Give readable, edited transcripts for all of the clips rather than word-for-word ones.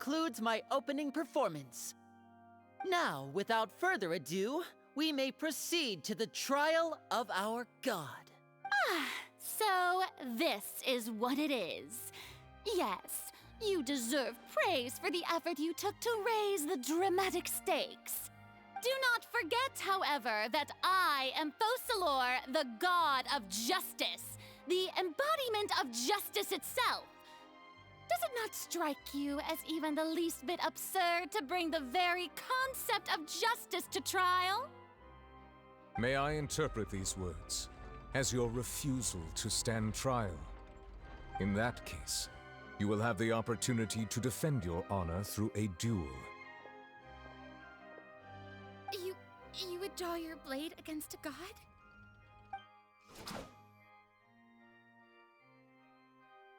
concludes my opening performance. Now, without further ado, we may proceed to the trial of our god. So this is what it is. Yes, you deserve praise for the effort you took to raise the dramatic stakes. Do not forget, however, that I am Focalor, the god of justice, the embodiment of justice itself. Does it not strike you as even the least bit absurd to bring the very concept of justice to trial? May I interpret these words as your refusal to stand trial? In that case, you will have the opportunity to defend your honor through a duel. You would draw your blade against a god?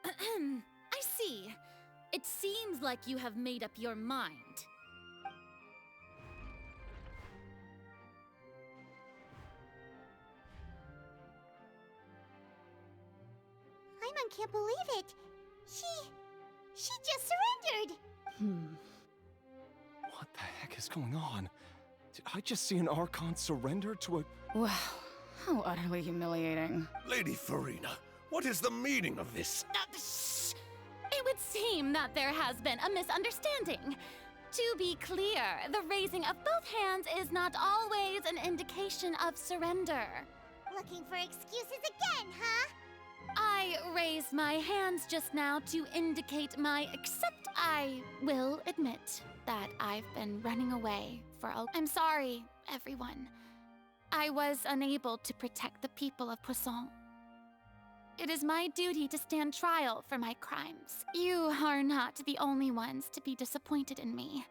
I see. It seems like you have made up your mind. Paimon can't believe it. She just surrendered. What the heck is going on? Did I just see an Archon surrender to a... Wow, how utterly humiliating. Lady Farina, what is the meaning of this? Shh! It would seem that there has been a misunderstanding. To be clear, the raising of both hands is not always an indication of surrender. Looking for excuses again, huh? I raised my hands just now to indicate except I will admit that I've been running away for I'm sorry, everyone. I was unable to protect the people of Poisson. It is my duty to stand trial for my crimes. You are not the only ones to be disappointed in me.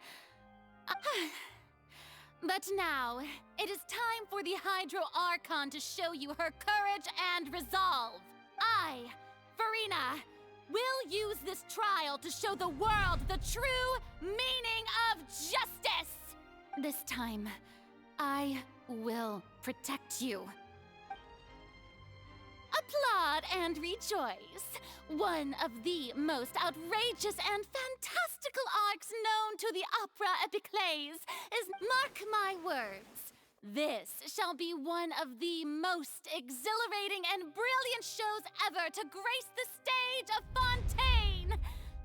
But now, it is time for the Hydro Archon to show you her courage and resolve. I, Farina, will use this trial to show the world the true meaning of justice! This time, I will protect you. Applaud and rejoice! One of the most outrageous and fantastical arcs known to the opera epiclese is, mark my words, this shall be one of the most exhilarating and brilliant shows ever to grace the stage of Fontaine!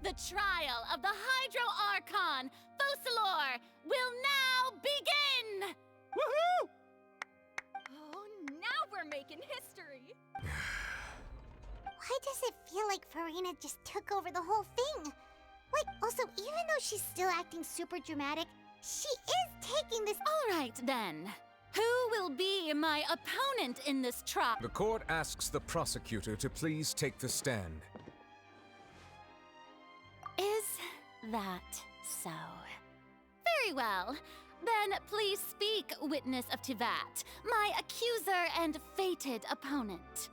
The trial of the Hydro Archon, Focalor, will now begin! Woohoo! Oh, now we're making history! Why does it feel like Farina just took over the whole thing? Like, also, even though she's still acting super dramatic, she is taking this— All right, then. Who will be my opponent in this trial? The court asks the prosecutor to please take the stand. Is that so? Very well. Then please speak, witness of Tivat, my accuser and fated opponent.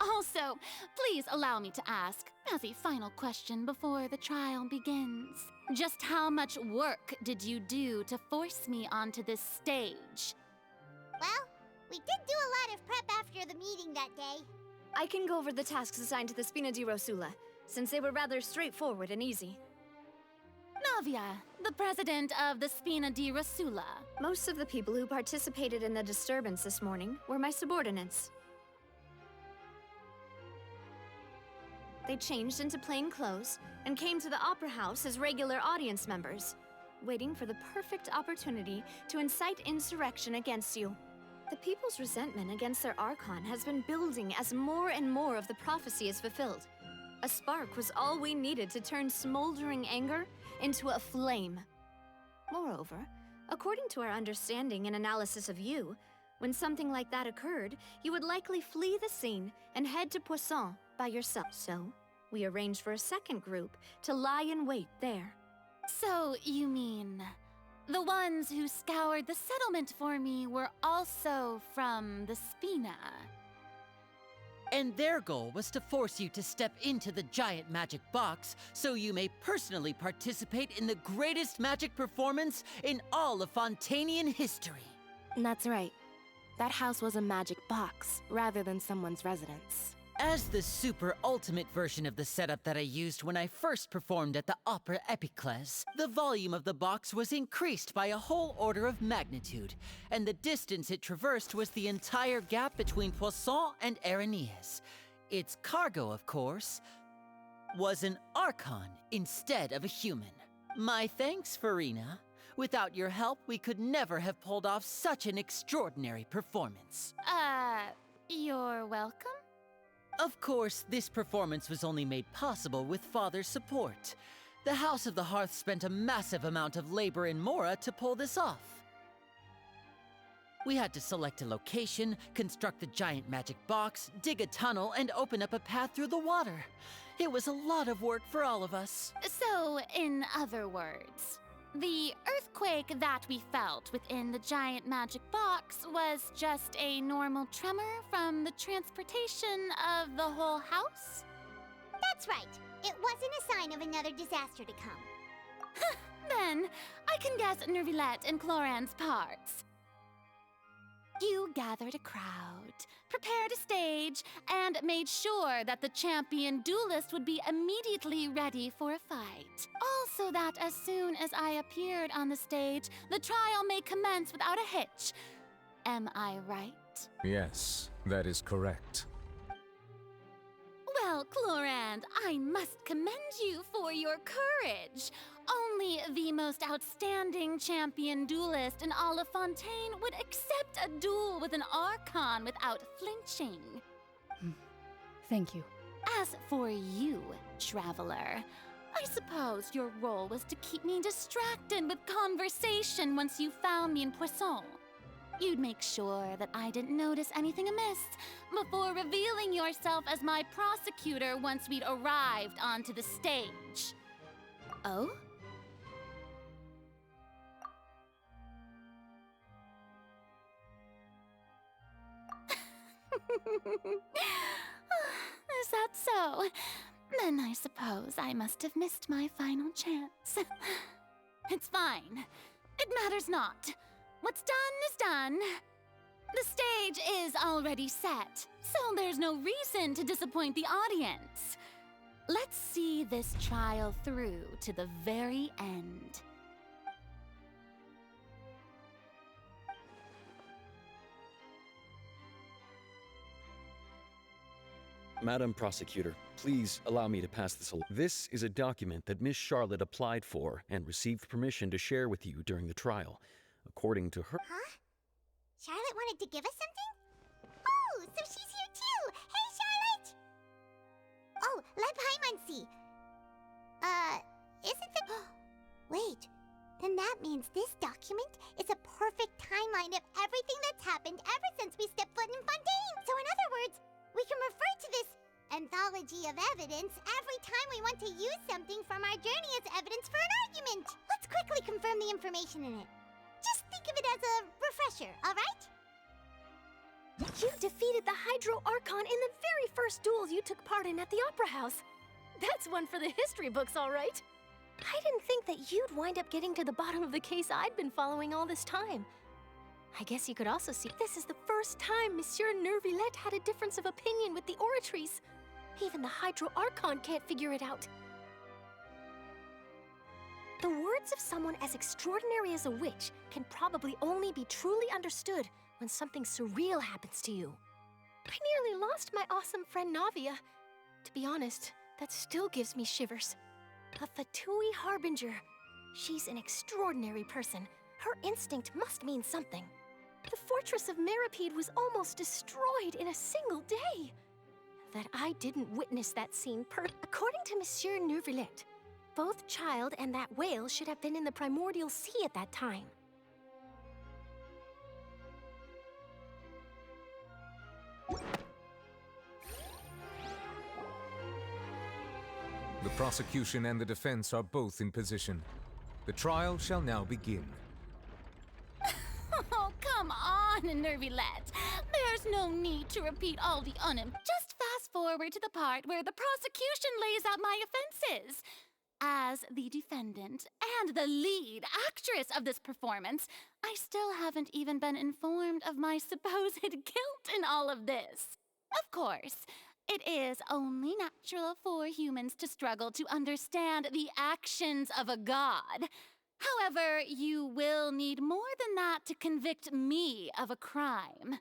Also, please allow me to ask, as a final question before the trial begins, just how much work did you do to force me onto this stage? Well, we did do a lot of prep after the meeting that day. I can go over the tasks assigned to the Spina di Rosula, since they were rather straightforward and easy. Navia, the president of the Spina di Rosula. Most of the people who participated in the disturbance this morning were my subordinates. They changed into plain clothes and came to the Opera House as regular audience members, waiting for the perfect opportunity to incite insurrection against you. The people's resentment against their Archon has been building as more and more of the prophecy is fulfilled. A spark was all we needed to turn smoldering anger into a flame. Moreover, according to our understanding and analysis of you, when something like that occurred, you would likely flee the scene and head to Poisson by yourself. So, we arranged for a second group to lie in wait there. So, you mean, the ones who scoured the settlement for me were also from the Spina? And their goal was to force you to step into the giant magic box so you may personally participate in the greatest magic performance in all of Fontanian history. That's right. That house was a magic box, rather than someone's residence. As the super ultimate version of the setup that I used when I first performed at the Opera Epiclese, the volume of the box was increased by a whole order of magnitude, and the distance it traversed was the entire gap between Poisson and Araneas. Its cargo, of course, was an Archon instead of a human. My thanks, Farina. Without your help, we could never have pulled off such an extraordinary performance. You're welcome? Of course, this performance was only made possible with Father's support. The House of the Hearth spent a massive amount of labor in Mora to pull this off. We had to select a location, construct the giant magic box, dig a tunnel, and open up a path through the water. It was a lot of work for all of us. So, in other words, the earthquake that we felt within the giant magic box was just a normal tremor from the transportation of the whole house? That's right. It wasn't a sign of another disaster to come. Then, I can guess Nervilette and Cloran's parts. You gathered a crowd, prepared a stage, and made sure that the champion duelist would be immediately ready for a fight. Also that as soon as I appeared on the stage, the trial may commence without a hitch. Am I right? Yes, that is correct. Well, Clorand, I must commend you for your courage. Only the most outstanding champion duelist in all of Fontaine would accept a duel with an Archon without flinching. Thank you. As for you, Traveler, I suppose your role was to keep me distracted with conversation once you found me in Poisson. You'd make sure that I didn't notice anything amiss before revealing yourself as my prosecutor once we'd arrived onto the stage. Oh? Is that so? Then I suppose I must have missed my final chance. It's fine. It matters not. What's done is done. The stage is already set, so there's no reason to disappoint the audience. Let's see this trial through to the very end. Madam Prosecutor, please allow me to pass this along. This is a document that Miss Charlotte applied for and received permission to share with you during the trial. According to her... Huh? Charlotte wanted to give us something? Oh, so she's here too! Hey, Charlotte! Oh, let Paimon see. Isn't the... Wait, then that means this document is a perfect timeline of everything that's happened ever since we stepped foot in Fontaine! So in other words, we can refer to this anthology of evidence every time we want to use something from our journey as evidence for an argument. Let's quickly confirm the information in it. Just think of it as a refresher, all right? You defeated the Hydro Archon in the very first duel you took part in at the Opera House. That's one for the history books, all right. I didn't think that you'd wind up getting to the bottom of the case I'd been following all this time. I guess you could also see this is the first time Monsieur Nervilette had a difference of opinion with the oratories. Even the Hydro Archon can't figure it out. The words of someone as extraordinary as a witch can probably only be truly understood when something surreal happens to you. I nearly lost my awesome friend Navia. To be honest, that still gives me shivers. A Fatui Harbinger. She's an extraordinary person. Her instinct must mean something. The fortress of Meripede was almost destroyed in a single day. That I didn't witness that scene According to Monsieur Nervilette, both Child and that whale should have been in the primordial sea at that time. The prosecution and the defense are both in position. The trial shall now begin. Oh, come on, Nervilette. There's no need to repeat all the Just forward to the part where the prosecution lays out my offenses. As the defendant and the lead actress of this performance, I still haven't even been informed of my supposed guilt in all of this. Of course, it is only natural for humans to struggle to understand the actions of a god. However, you will need more than that to convict me of a crime.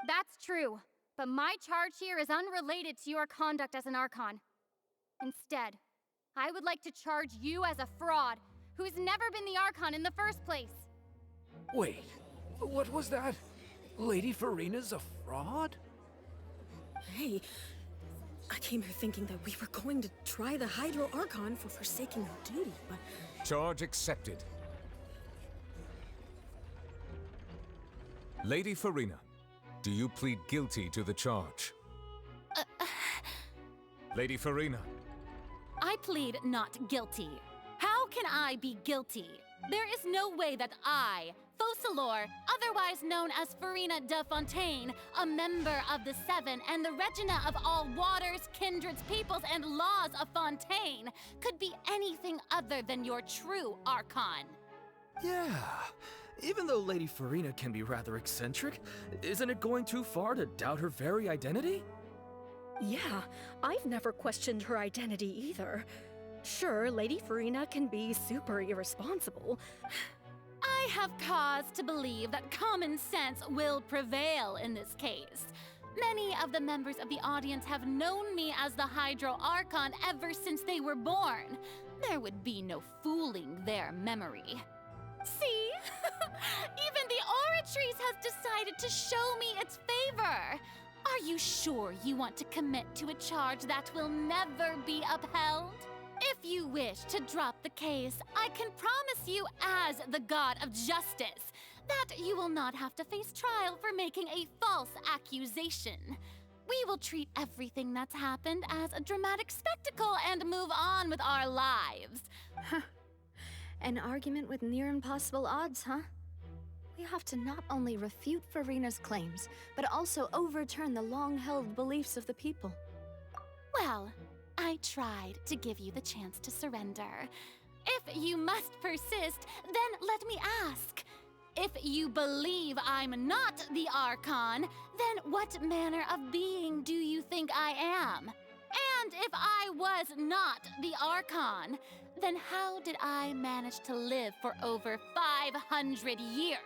That's true, but my charge here is unrelated to your conduct as an Archon. Instead, I would like to charge you as a fraud who's never been the Archon in the first place. Wait, what was that? Lady Farina's a fraud? Hey, I came here thinking that we were going to try the Hydro Archon for forsaking her duty, but... Charge accepted. Lady Farina, do you plead guilty to the charge? Lady Farina. I plead not guilty. How can I be guilty? There is no way that I, Focalor, otherwise known as Farina de Fontaine, a member of the Seven and the Regina of all waters, kindreds, peoples, and laws of Fontaine, could be anything other than your true Archon. Yeah, even though Lady Farina can be rather eccentric, isn't it going too far to doubt her very identity? Yeah, I've never questioned her identity either. Sure, Lady Farina can be super irresponsible. I have cause to believe that common sense will prevail in this case. Many of the members of the audience have known me as the Hydro Archon ever since they were born. There would be no fooling their memory. See? Even the Oratrice has decided to show me its favor. Are you sure you want to commit to a charge that will never be upheld? If you wish to drop the case, I can promise you as the God of Justice that you will not have to face trial for making a false accusation. We will treat everything that's happened as a dramatic spectacle and move on with our lives. An argument with near impossible odds, huh? We have to not only refute Farina's claims, but also overturn the long-held beliefs of the people. Well, I tried to give you the chance to surrender. If you must persist, then let me ask. If you believe I'm not the Archon, then what manner of being do you think I am? And if I was not the Archon, then how did I manage to live for over 500 years?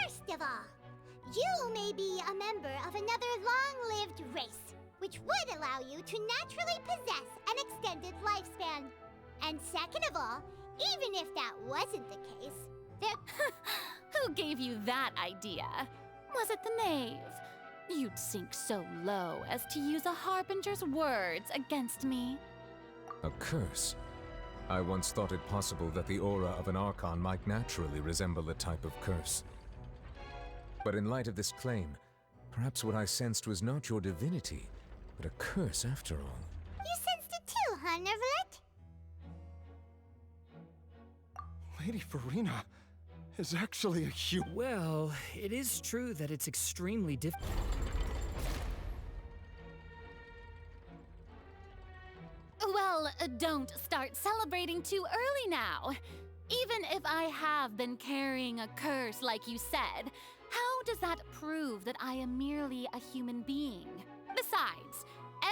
First of all, you may be a member of another long-lived race, which would allow you to naturally possess an extended lifespan. And second of all, even if that wasn't the case, there... Who gave you that idea? Was it the knave? You'd sink so low as to use a harbinger's words against me. A curse? I once thought it possible that the aura of an Archon might naturally resemble a type of curse. But in light of this claim, perhaps what I sensed was not your divinity, but a curse after all. You sensed it too, huh, Nervalet? Lady Farina is actually a human. Well, it is true that it's extremely difficult. Well, don't start celebrating too early now. Even if I have been carrying a curse like you said, how does that prove that I am merely a human being? Besides,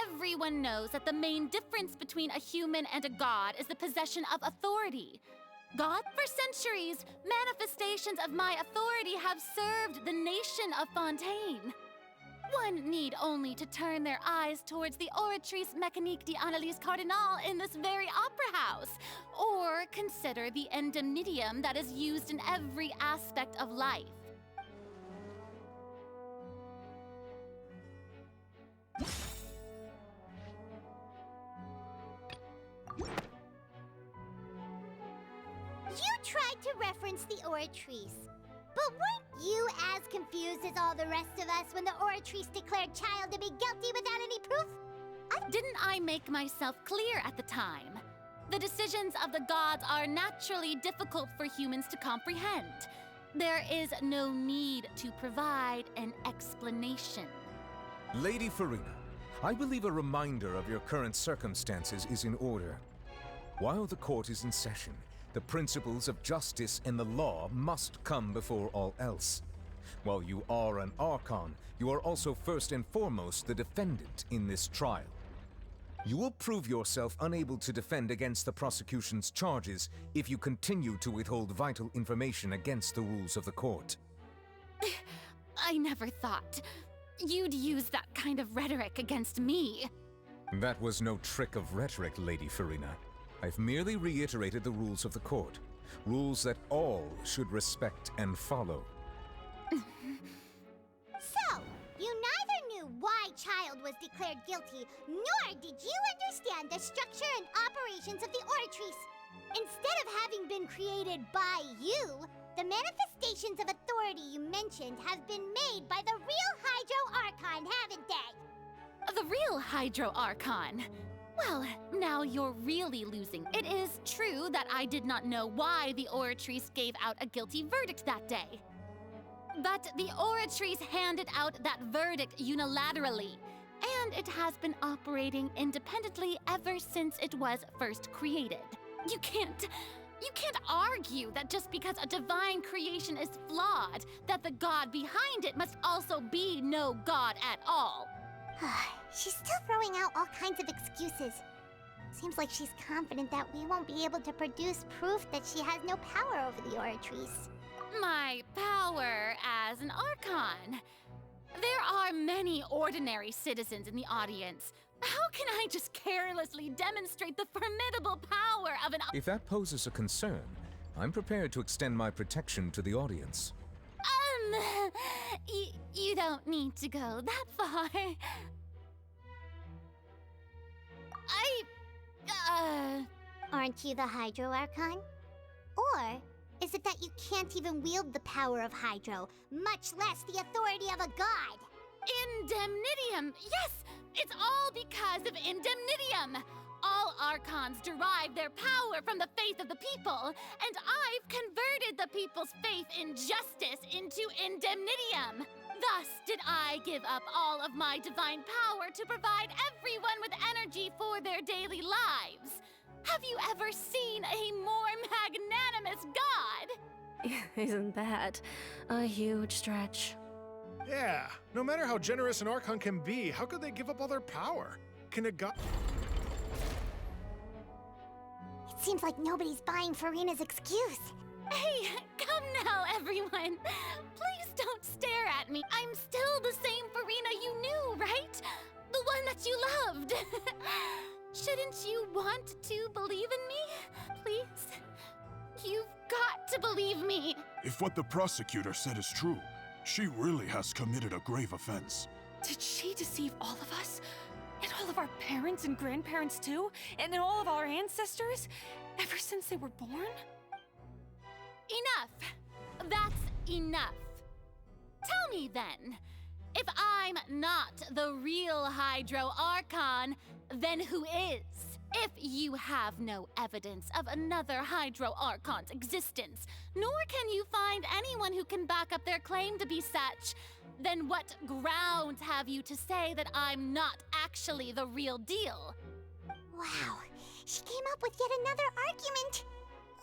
everyone knows that the main difference between a human and a god is the possession of authority. God, for centuries, manifestations of my authority have served the nation of Fontaine. One need only to turn their eyes towards the Oratrice Mécanique d'Analyse Cardinal in this very opera house, or consider the endemnitium that is used in every aspect of life. You tried to reference the Oratrice, but weren't you as confused as all the rest of us when the Oratrice declared Child to be guilty without any proof? Didn't I make myself clear at the time? The decisions of the gods are naturally difficult for humans to comprehend. There is no need to provide an explanation. Lady Farina, I believe a reminder of your current circumstances is in order. While the court is in session, the principles of justice and the law must come before all else. While you are an Archon, you are also first and foremost the defendant in this trial. You will prove yourself unable to defend against the prosecution's charges if you continue to withhold vital information against the rules of the court. I never thought you'd use that kind of rhetoric against me. That was no trick of rhetoric, Lady Farina. I've merely reiterated the rules of the court. Rules that all should respect and follow. So, you neither knew why Child was declared guilty, nor did you understand the structure and operations of the Oratrice. Instead of having been created by you, the manifestations of authority you mentioned have been made by the real Hydro Archon, haven't they? The real Hydro Archon? Well, now you're really losing. It is true that I did not know why the Oratrice gave out a guilty verdict that day. But the Oratrice handed out that verdict unilaterally, and it has been operating independently ever since it was first created. You can't argue that just because a divine creation is flawed, that the god behind it must also be no god at all. She's still throwing out all kinds of excuses. Seems like she's confident that we won't be able to produce proof that she has no power over the Oratrice. My power as an Archon. There are many ordinary citizens in the audience. How can I just carelessly demonstrate the formidable power of an... If that poses a concern, I'm prepared to extend my protection to the audience. You don't need to go that far. Aren't you the Hydro Archon? Or is it that you can't even wield the power of Hydro, much less the authority of a god? Indemnitium! Yes! It's all because of Indemnitium! All Archons derive their power from the faith of the people, and I've converted the people's faith in justice into Indemnitium. Thus did I give up all of my divine power to provide everyone with energy for their daily lives. Have you ever seen a more magnanimous god? Isn't that a huge stretch? Yeah, no matter how generous an Archon can be, how could they give up all their power? Can a god... It seems like nobody's buying Farina's excuse. Hey, come now, everyone. Please don't stare at me. I'm still the same Farina you knew, right? The one that you loved. Shouldn't you want to believe in me? Please? You've got to believe me. If what the prosecutor said is true, she really has committed a grave offense. Did she deceive all of us? And all of our parents and grandparents too? And all of our ancestors? Ever since they were born? Enough. That's enough. Tell me then, if I'm not the real Hydro Archon, then who is? If you have no evidence of another Hydro Archon's existence, nor can you find anyone who can back up their claim to be such, then what grounds have you to say that I'm not actually the real deal? Wow, she came up with yet another argument.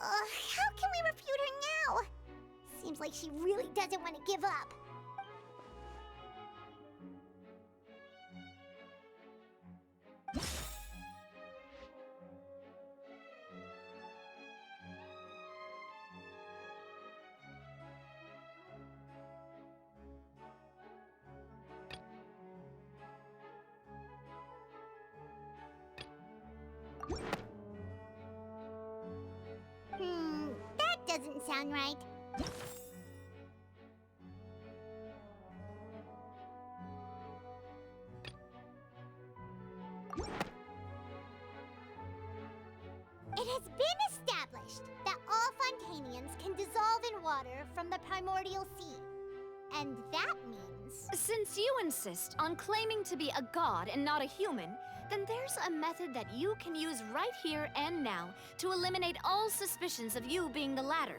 How can we refute her now? Seems like she really doesn't want to give up. That doesn't sound right. It has been established that all Fontanians can dissolve in water from the primordial sea. And that means... Since you insist on claiming to be a god and not a human, then there's a method that you can use right here and now to eliminate all suspicions of you being the latter.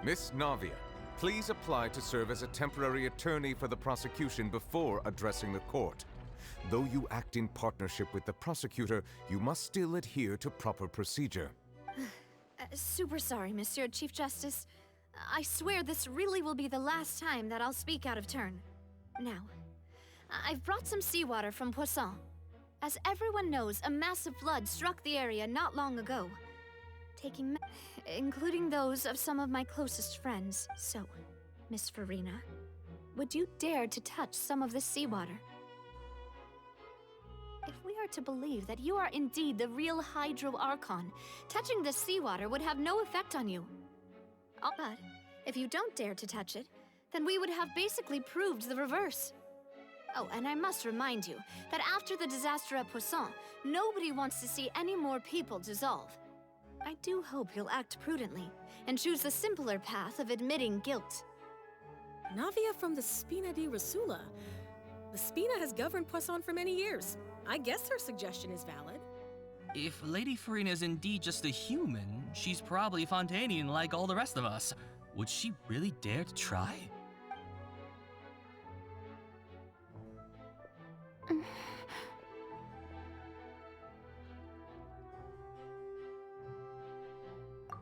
Miss Navia, please apply to serve as a temporary attorney for the prosecution before addressing the court. Though you act in partnership with the prosecutor, you must still adhere to proper procedure. Super sorry, Monsieur Chief Justice. I swear this really will be the last time that I'll speak out of turn. Now, I've brought some seawater from Poisson. As everyone knows, a massive flood struck the area not long ago, including those of some of my closest friends. So, Miss Farina, would you dare to touch some of this seawater? If we are to believe that you are indeed the real Hydro Archon, touching this seawater would have no effect on you. But if you don't dare to touch it, then we would have basically proved the reverse. Oh, and I must remind you that after the disaster at Poisson, nobody wants to see any more people dissolve. I do hope you'll act prudently and choose the simpler path of admitting guilt. Navia from the Spina di Rasula. The Spina has governed Poisson for many years. I guess her suggestion is valid. If Lady Farina is indeed just a human, she's probably Fontanian like all the rest of us. Would she really dare to try?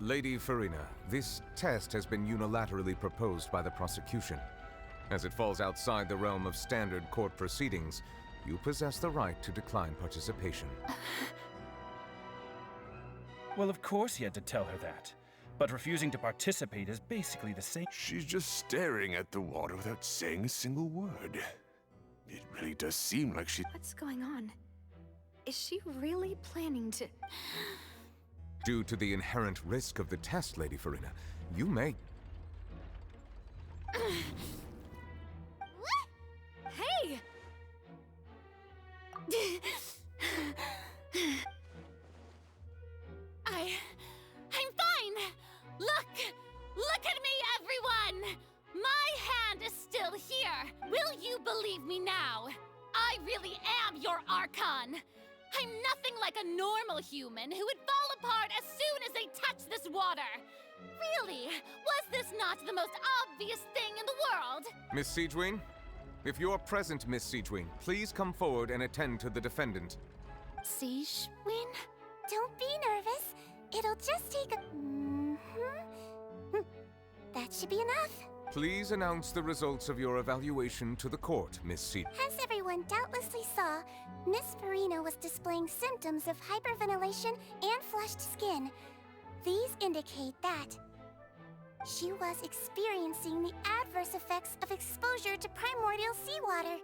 Lady Farina, this test has been unilaterally proposed by the prosecution. As it falls outside the realm of standard court proceedings, you possess the right to decline participation. Well, of course he had to tell her that. But refusing to participate is basically the same. She's just staring at the water without saying a single word. It really does seem like she... What's going on? Is she really planning to... Due to the inherent risk of the test, Lady Farina, you may... Hey! I'm fine! Look at me, everyone! My hand is still here! Will you believe me now? I really am your Archon! I'm nothing like a normal human who would fall apart as soon as they touch this water! Really? Was this not the most obvious thing in the world? Miss Siegewin? If you're present, Miss Siegewin, please come forward and attend to the defendant. Siegewin? Don't be nervous. It'll just take a... That should be enough. Please announce the results of your evaluation to the court, Miss Siegewin. As everyone doubtlessly saw, Miss Farina was displaying symptoms of hyperventilation and flushed skin. These indicate that she was experiencing the adverse effects of exposure to primordial seawater.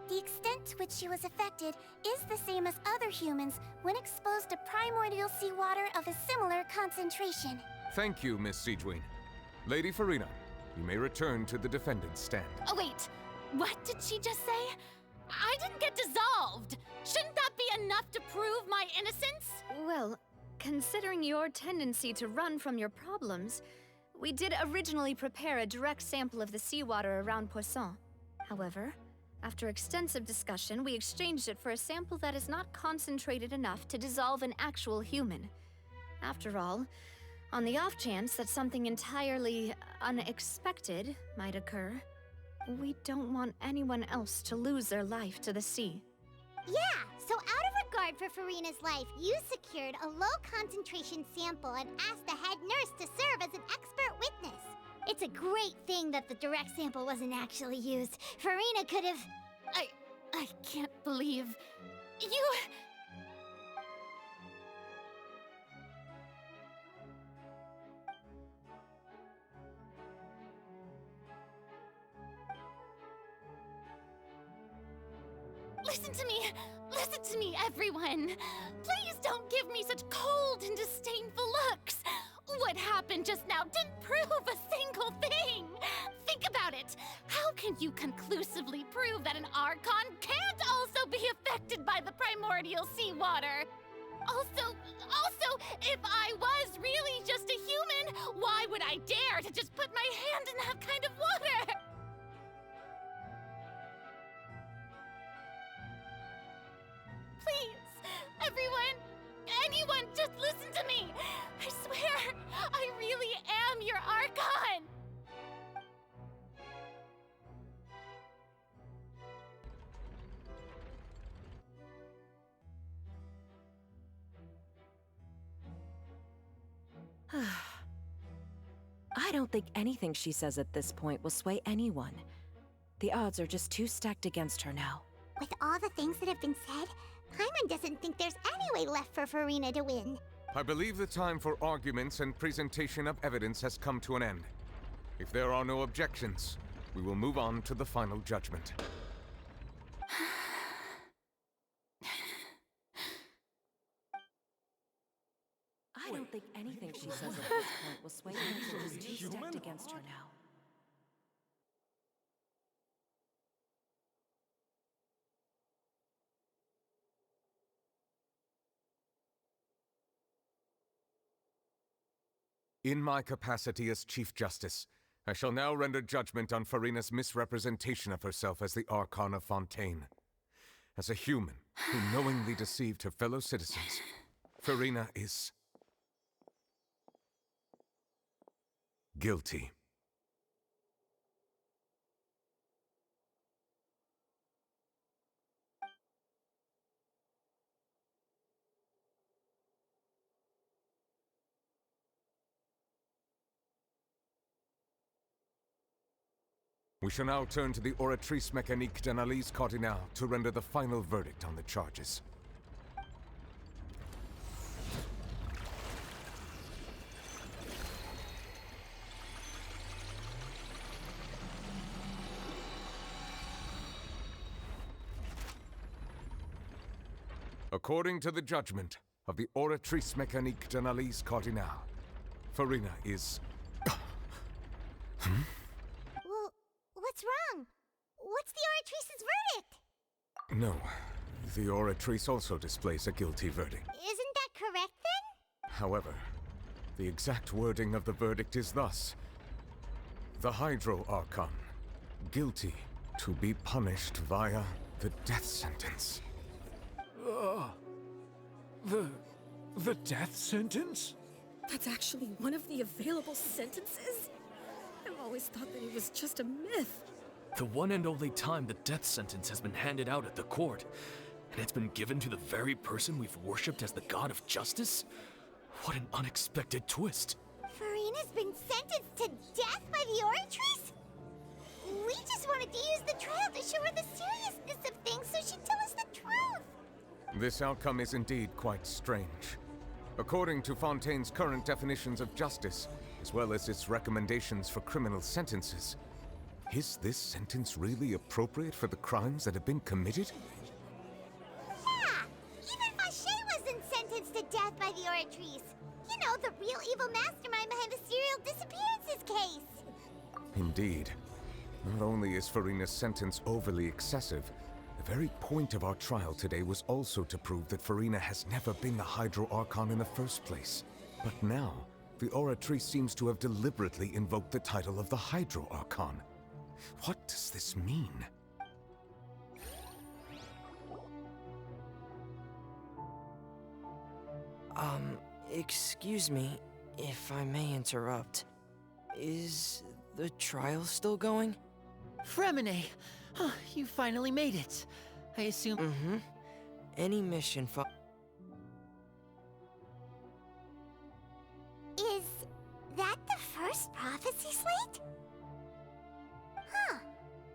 The extent to which she was affected is the same as other humans when exposed to primordial seawater of a similar concentration. Thank you, Miss Siegewin. Lady Farina, you may return to the defendant's stand. Oh, wait. What did she just say? I didn't get dissolved. Shouldn't that be enough to prove my innocence? Well, considering your tendency to run from your problems, we did originally prepare a direct sample of the seawater around Poisson. However, after extensive discussion, we exchanged it for a sample that is not concentrated enough to dissolve an actual human. After all, on the off chance that something entirely unexpected might occur, we don't want anyone else to lose their life to the sea. Yeah, so out of regard for Farina's life, you secured a low-concentration sample and asked the head nurse to serve as an expert witness. It's a great thing that the direct sample wasn't actually used. Farina could have... I can't believe... You... Listen to me, everyone. Please don't give me such cold and disdainful looks. What happened just now didn't prove a single thing. Think about it. How can you conclusively prove that an Archon can't also be affected by the primordial seawater? Also, if I was really just a human, why would I dare to just put my hand in that kind of water? Please, anyone, just listen to me. I swear, I really am your Archon. I don't think anything she says at this point will sway anyone. The odds are just too stacked against her now. With all the things that have been said, Paimon doesn't think there's any way left for Furina to win. I believe the time for arguments and presentation of evidence has come to an end. If there are no objections, we will move on to the final judgment. I don't think anything she says at this point will sway anyone. She's too stacked against her now. In my capacity as Chief Justice, I shall now render judgment on Furina's misrepresentation of herself as the Archon of Fontaine. As a human who knowingly deceived her fellow citizens, Furina is guilty. We shall now turn to the Oratrice Mécanique d'Analyse Cardinale to render the final verdict on the charges. According to the judgment of the Oratrice Mécanique d'Analyse Cardinale, Furina is... Well, what's wrong? What's the Oratrice's verdict? No, the Oratrice also displays a guilty verdict. Isn't that correct then? However, the exact wording of the verdict is thus: the Hydro Archon, guilty to be punished via the death sentence. The death sentence? That's actually one of the available sentences? I've always thought that it was just a myth. The one and only time the death sentence has been handed out at the court, and it's been given to the very person we've worshipped as the god of justice? What an unexpected twist. Furina's been sentenced to death by the Oratrice? We just wanted to use the trial to show her the seriousness of things so she'd tell us the truth. This outcome is indeed quite strange. According to Fontaine's current definitions of justice, as well as its recommendations for criminal sentences, is this sentence really appropriate for the crimes that have been committed? Yeah! Even Fache wasn't sentenced to death by the Oratrice. You know, the real evil mastermind behind the serial disappearances case. Indeed. Not only is Furina's sentence overly excessive, the very point of our trial today was also to prove that Furina has never been the Hydro Archon in the first place. But now, the Oratrice seems to have deliberately invoked the title of the Hydro Archon. What does this mean? Excuse me, if I may interrupt. Is the trial still going? Fremine! Oh, you finally made it. I assume... Mm-hmm. Any mission Is that the first prophecy slate? Huh.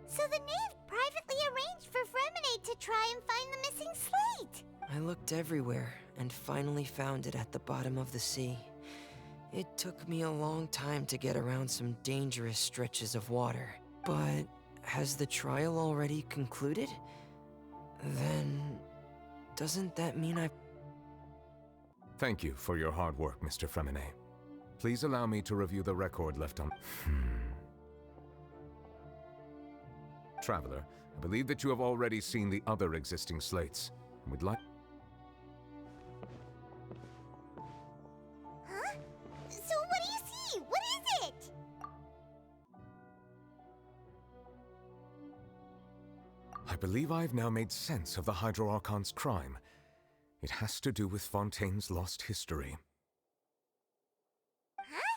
So the knave privately arranged for Fremine to try and find the missing slate. I looked everywhere and finally found it at the bottom of the sea. It took me a long time to get around some dangerous stretches of water. But has the trial already concluded? Then doesn't that mean I've... Thank you for your hard work, Mr. Fremine. Please allow me to review the record left on... Traveler, I believe that you have already seen the other existing slates, and would like... believe I've now made sense of the Hydro Archon's crime. It has to do with Fontaine's lost history. Huh?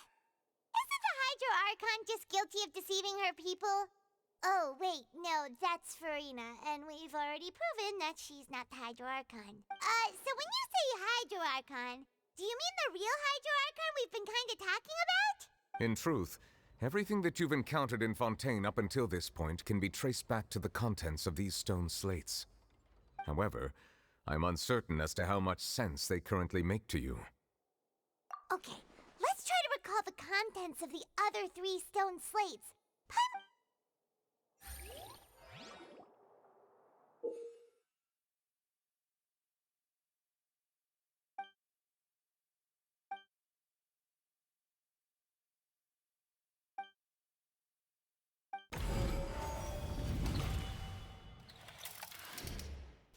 Isn't the Hydro Archon just guilty of deceiving her people? Oh, wait, no, that's Farina, and we've already proven that she's not the Hydro Archon. So when you say Hydro Archon, do you mean the real Hydro Archon we've been kinda talking about? In truth, everything that you've encountered in Fontaine up until this point can be traced back to the contents of these stone slates. However, I'm uncertain as to how much sense they currently make to you. Okay, let's try to recall the contents of the other 3 stone slates.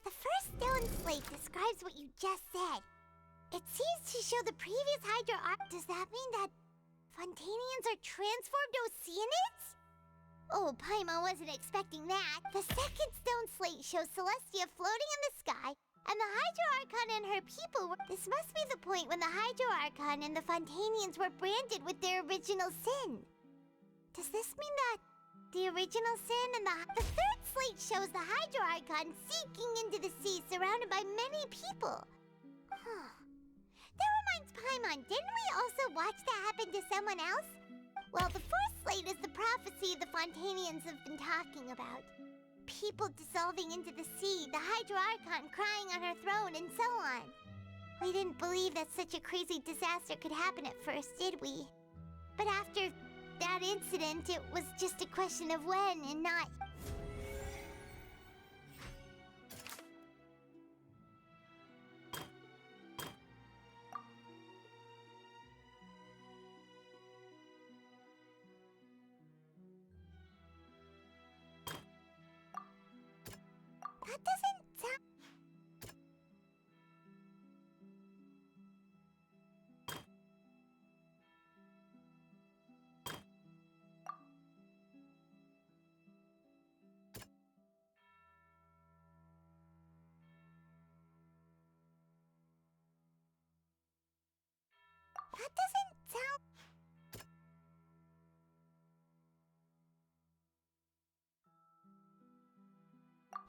The first stone slate describes what you just said. It seems to show the previous Hydro Arc. Does that mean that Fontanians are transformed Oceanids? Oh, Paimon wasn't expecting that. The second stone slate shows Celestia floating in the sky, and the Hydro Archon and her people were... This must be the point when the Hydro Archon and the Fontanians were branded with their original sin. Does this mean that the original sin and the third slate shows the Hydro Archon sinking into the sea surrounded by many people? Huh. That reminds Paimon, didn't we also watch that happen to someone else? Well, the fourth slate is the prophecy the Fontanians have been talking about. People dissolving into the sea, the Hydro Archon crying on her throne, and so on. We didn't believe that such a crazy disaster could happen at first, did we? But after that incident, it was just a question of when and not... That doesn't sound... That doesn't sound...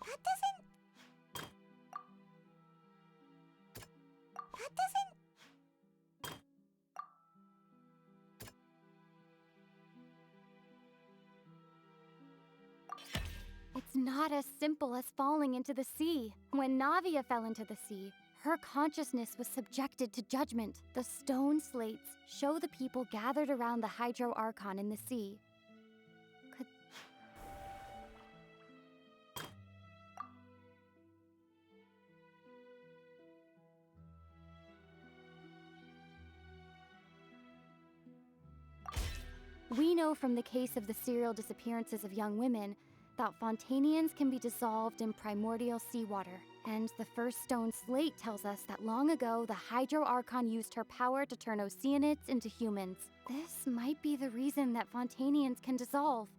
That doesn't... That doesn't... It's not as simple as falling into the sea. When Navia fell into the sea, her consciousness was subjected to judgment. The stone slates show the people gathered around the Hydro Archon in the sea. Could... We know from the case of the serial disappearances of young women that Fontanians can be dissolved in primordial seawater. And the first stone slate tells us that long ago, the Hydro Archon used her power to turn Oceanids into humans. This might be the reason that Fontanians can dissolve.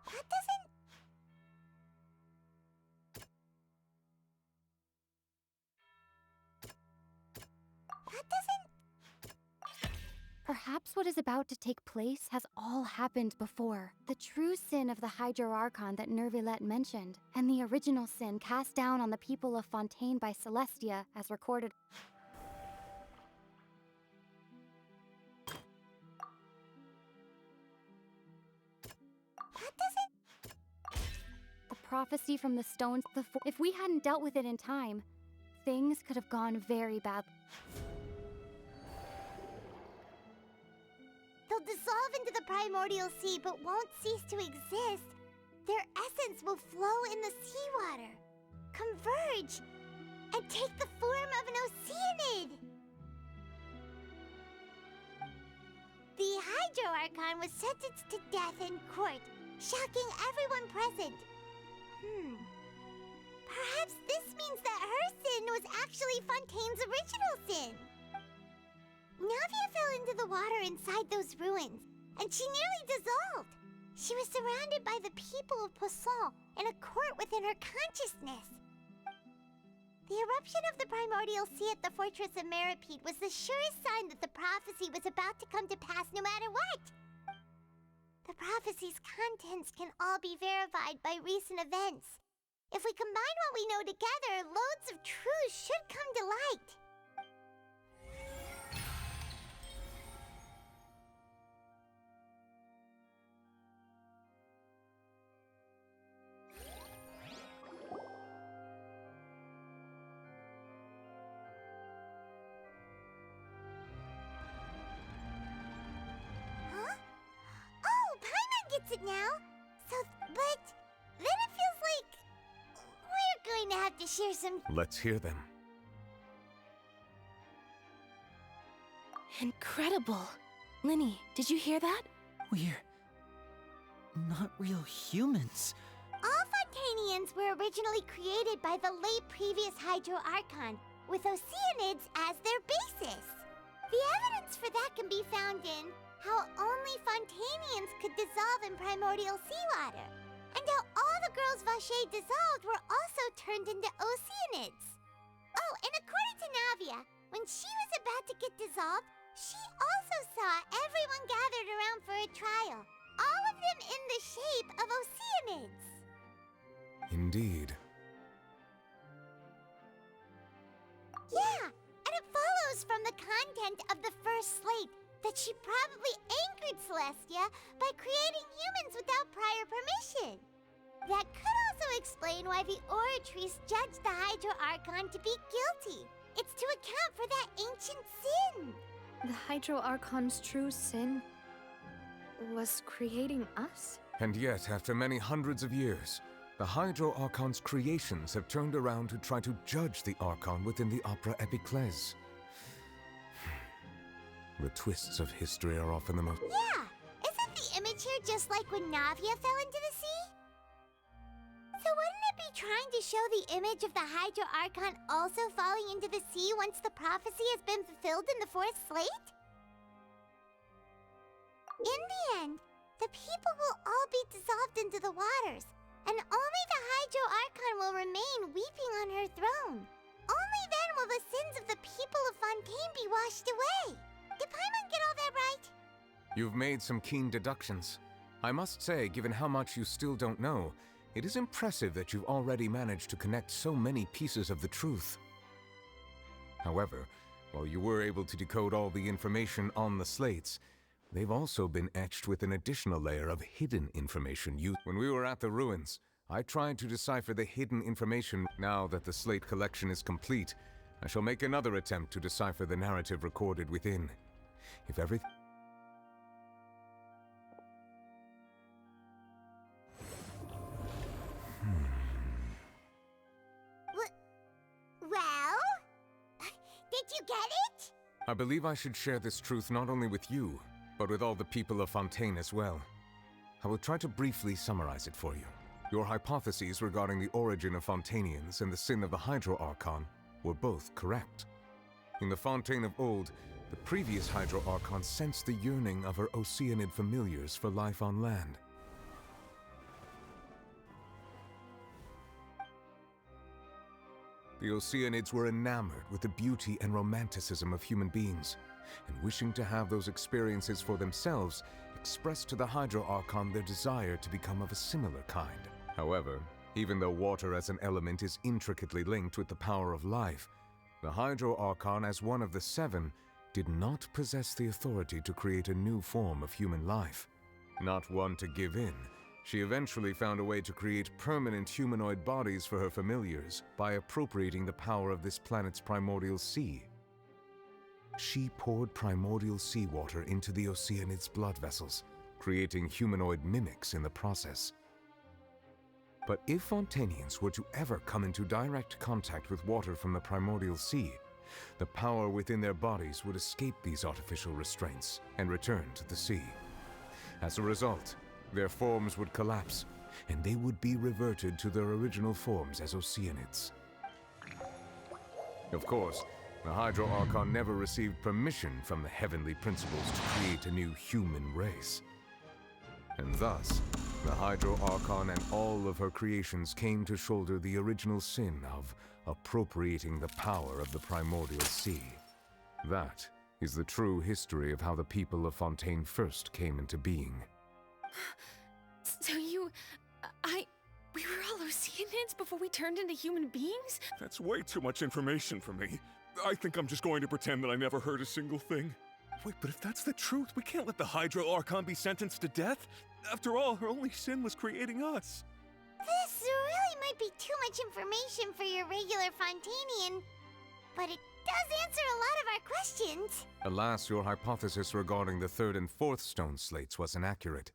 That doesn't... That doesn't... Perhaps what is about to take place has all happened before. The true sin of the Hydro Archon that Nervilette mentioned, and the original sin cast down on the people of Fontaine by Celestia, as recorded. That doesn't... The prophecy from the stones, if we hadn't dealt with it in time, things could have gone very bad. They'll dissolve into the primordial sea but won't cease to exist. Their essence will flow in the seawater, converge, and take the form of an Oceanid. The Hydro Archon was sentenced to death in court, shocking everyone present. Perhaps means that her sin was actually Fontaine's original sin. Navia fell into the water inside those ruins, and she nearly dissolved. She was surrounded by the people of Poisson in a court within her consciousness. The eruption of the primordial sea at the fortress of Meripede was the surest sign that the prophecy was about to come to pass no matter what. The prophecy's contents can all be verified by recent events. If we combine what we know together, loads of truths should come to light. It now. But then it feels like we're going to have to share some. Let's hear them. Incredible. Linny, did you hear that? We're not real humans. All Fontanians were originally created by the late previous Hydro Archon, with Oceanids as their basis. The evidence for that can be found in how only Fontanians could dissolve in primordial seawater, and how all the girls Vacher dissolved were also turned into Oceanids. Oh, and according to Navia, when she was about to get dissolved, she also saw everyone gathered around for a trial, all of them in the shape of Oceanids. Indeed. Yeah, and it follows from the content of the first slate that she probably angered Celestia by creating humans without prior permission. That could also explain why the Oratrice judged the Hydro Archon to be guilty. It's to account for that ancient sin. The Hydro Archon's true sin was creating us? And yet, after many hundreds of years, the Hydro Archon's creations have turned around to try to judge the Archon within the Opera Epiclese. The twists of history are often the most... Yeah! Isn't the image here just like when Navia fell into the sea? So wouldn't it be trying to show the image of the Hydro Archon also falling into the sea once the prophecy has been fulfilled in the fourth slate? In the end, the people will all be dissolved into the waters, and only the Hydro Archon will remain weeping on her throne. Only then will the sins of the people of Fontaine be washed away. Did Paimon get all that right? You've made some keen deductions. I must say, given how much you still don't know, it is impressive that you've already managed to connect so many pieces of the truth. However, while you were able to decode all the information on the slates, they've also been etched with an additional layer of hidden information When we were at the ruins, I tried to decipher the hidden information. Now that the slate collection is complete, I shall make another attempt to decipher the narrative recorded within. If everything... Well? Did you get it? I believe I should share this truth not only with you, but with all the people of Fontaine as well. I will try to briefly summarize it for you. Your hypotheses regarding the origin of Fontanians and the sin of the Hydro Archon were both correct. In the Fontaine of old, the previous Hydro Archon sensed the yearning of her Oceanid familiars for life on land. The Oceanids were enamored with the beauty and romanticism of human beings, and wishing to have those experiences for themselves, expressed to the Hydro Archon their desire to become of a similar kind. However, even though water as an element is intricately linked with the power of life, the Hydro Archon, as one of the seven, did not possess the authority to create a new form of human life. Not one to give in, she eventually found a way to create permanent humanoid bodies for her familiars by appropriating the power of this planet's primordial sea. She poured primordial seawater into the Oceanids' blood vessels, creating humanoid mimics in the process. But if Fontanians were to ever come into direct contact with water from the primordial sea, the power within their bodies would escape these artificial restraints and return to the sea. As a result, their forms would collapse, and they would be reverted to their original forms as Oceanids. Of course, the Hydro Archon never received permission from the heavenly principles to create a new human race. And thus, the Hydro Archon and all of her creations came to shoulder the original sin of appropriating the power of the primordial sea. That is the true history of how the people of Fontaine first came into being. So we were all Oceanids before we turned into human beings? That's way too much information for me. I think I'm just going to pretend that I never heard a single thing. Wait, but if that's the truth, we can't let the Hydro Archon be sentenced to death. After all, her only sin was creating us. This really might be too much information for your regular Fontainian, but it does answer a lot of our questions. Alas, your hypothesis regarding the third and fourth stone slates was inaccurate.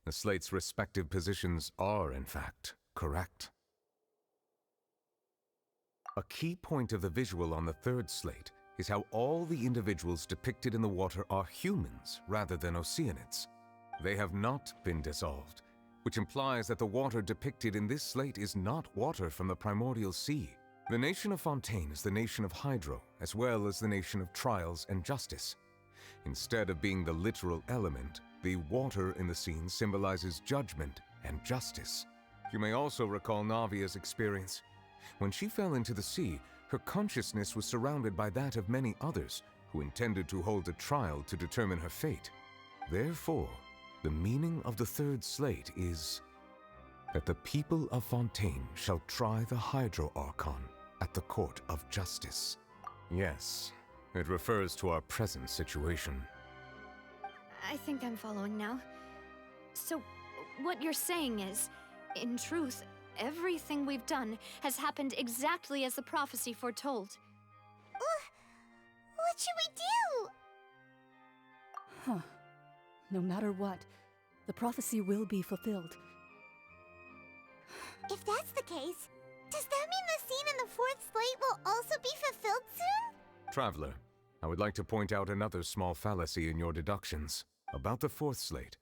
The slates' respective positions are, in fact, correct. A key point of the visual on the third slate is how all the individuals depicted in the water are humans rather than Oceanids. They have not been dissolved, which implies that the water depicted in this slate is not water from the primordial sea. The nation of Fontaine is the nation of Hydro, as well as the nation of trials and justice. Instead of being the literal element, the water in the scene symbolizes judgment and justice. You may also recall Navia's experience. When she fell into the sea, her consciousness was surrounded by that of many others who intended to hold a trial to determine her fate. Therefore, the meaning of the third slate is that the people of Fontaine shall try the Hydro Archon at the court of justice. Yes, it refers to our present situation. I think I'm following now. So, what you're saying is, in truth, everything we've done has happened exactly as the prophecy foretold. What should we do? Huh. No matter what, the prophecy will be fulfilled. If that's the case, does that mean the scene in the fourth slate will also be fulfilled soon? Traveler, I would like to point out another small fallacy in your deductions. About the fourth slate,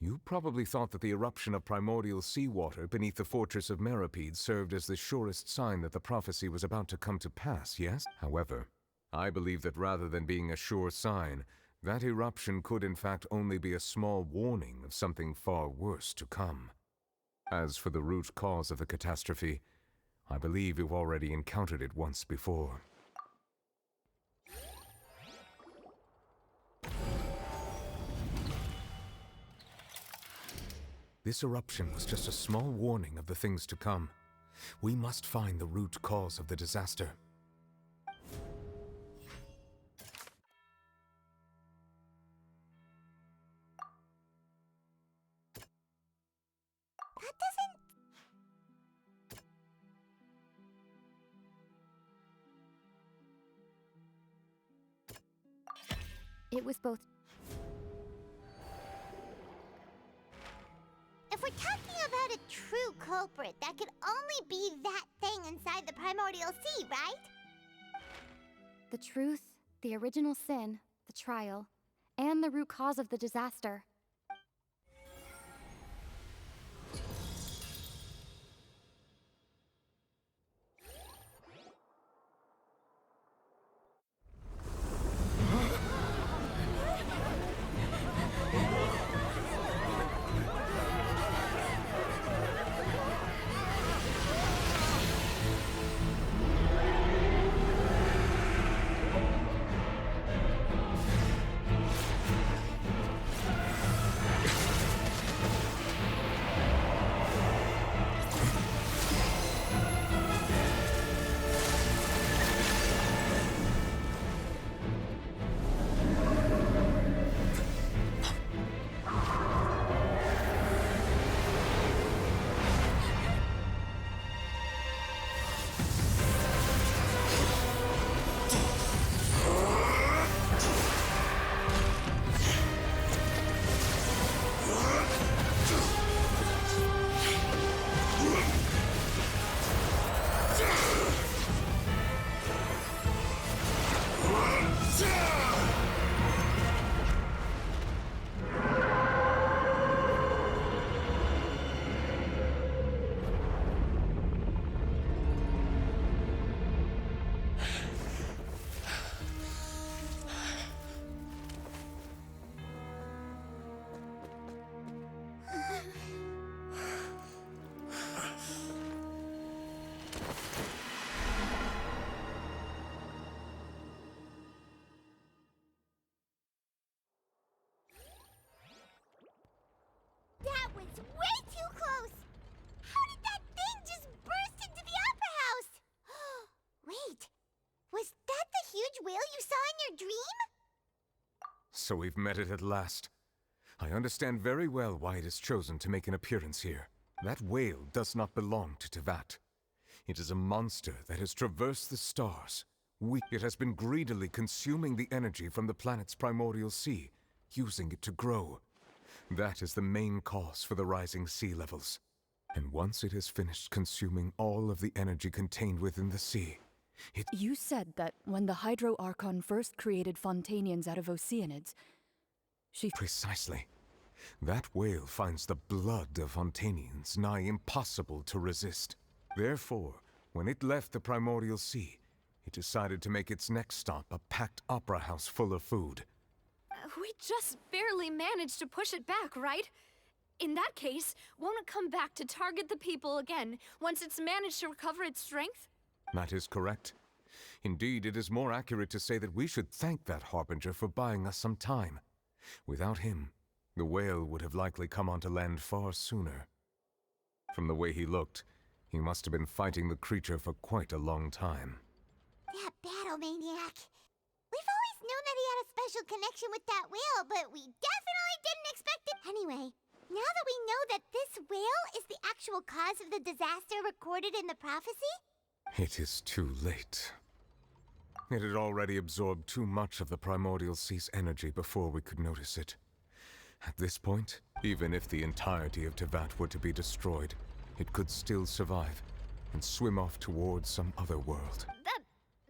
you probably thought that the eruption of primordial seawater beneath the fortress of Meripede served as the surest sign that the prophecy was about to come to pass, yes? However, I believe that rather than being a sure sign, that eruption could in fact only be a small warning of something far worse to come. As for the root cause of the catastrophe, I believe you've already encountered it once before. This eruption was just a small warning of the things to come. We must find the root cause of the disaster. That doesn't... It was both. If we're talking about a true culprit, that could only be that thing inside the primordial sea, right? The truth, the original sin, the trial, and the root cause of the disaster. whale you saw in your dream? So we've met it at last. I understand very well why it has chosen to make an appearance here. That whale does not belong to Teyvat. It is a monster that has traversed the stars. It has been greedily consuming the energy from the planet's primordial sea, using it to grow. That is the main cause for the rising sea levels. And once it has finished consuming all of the energy contained within the sea, You said that when the Hydro Archon first created Fontanians out of Oceanids, she... Precisely. That whale finds the blood of Fontanians nigh impossible to resist. Therefore, when it left the primordial sea, it decided to make its next stop a packed opera house full of food. We just barely managed to push it back, right? In that case, won't it come back to target the people again once it's managed to recover its strength? That is correct. Indeed, it is more accurate to say that we should thank that Harbinger for buying us some time. Without him, the whale would have likely come onto land far sooner. From the way he looked, he must have been fighting the creature for quite a long time. That battle maniac. We've always known that he had a special connection with that whale, but we definitely didn't expect it. Anyway, now that we know that this whale is the actual cause of the disaster recorded in the prophecy, It is too late. It had already absorbed too much of the primordial sea's energy before we could notice it. At this point, even if the entirety of Teyvat were to be destroyed, it could still survive and swim off towards some other world.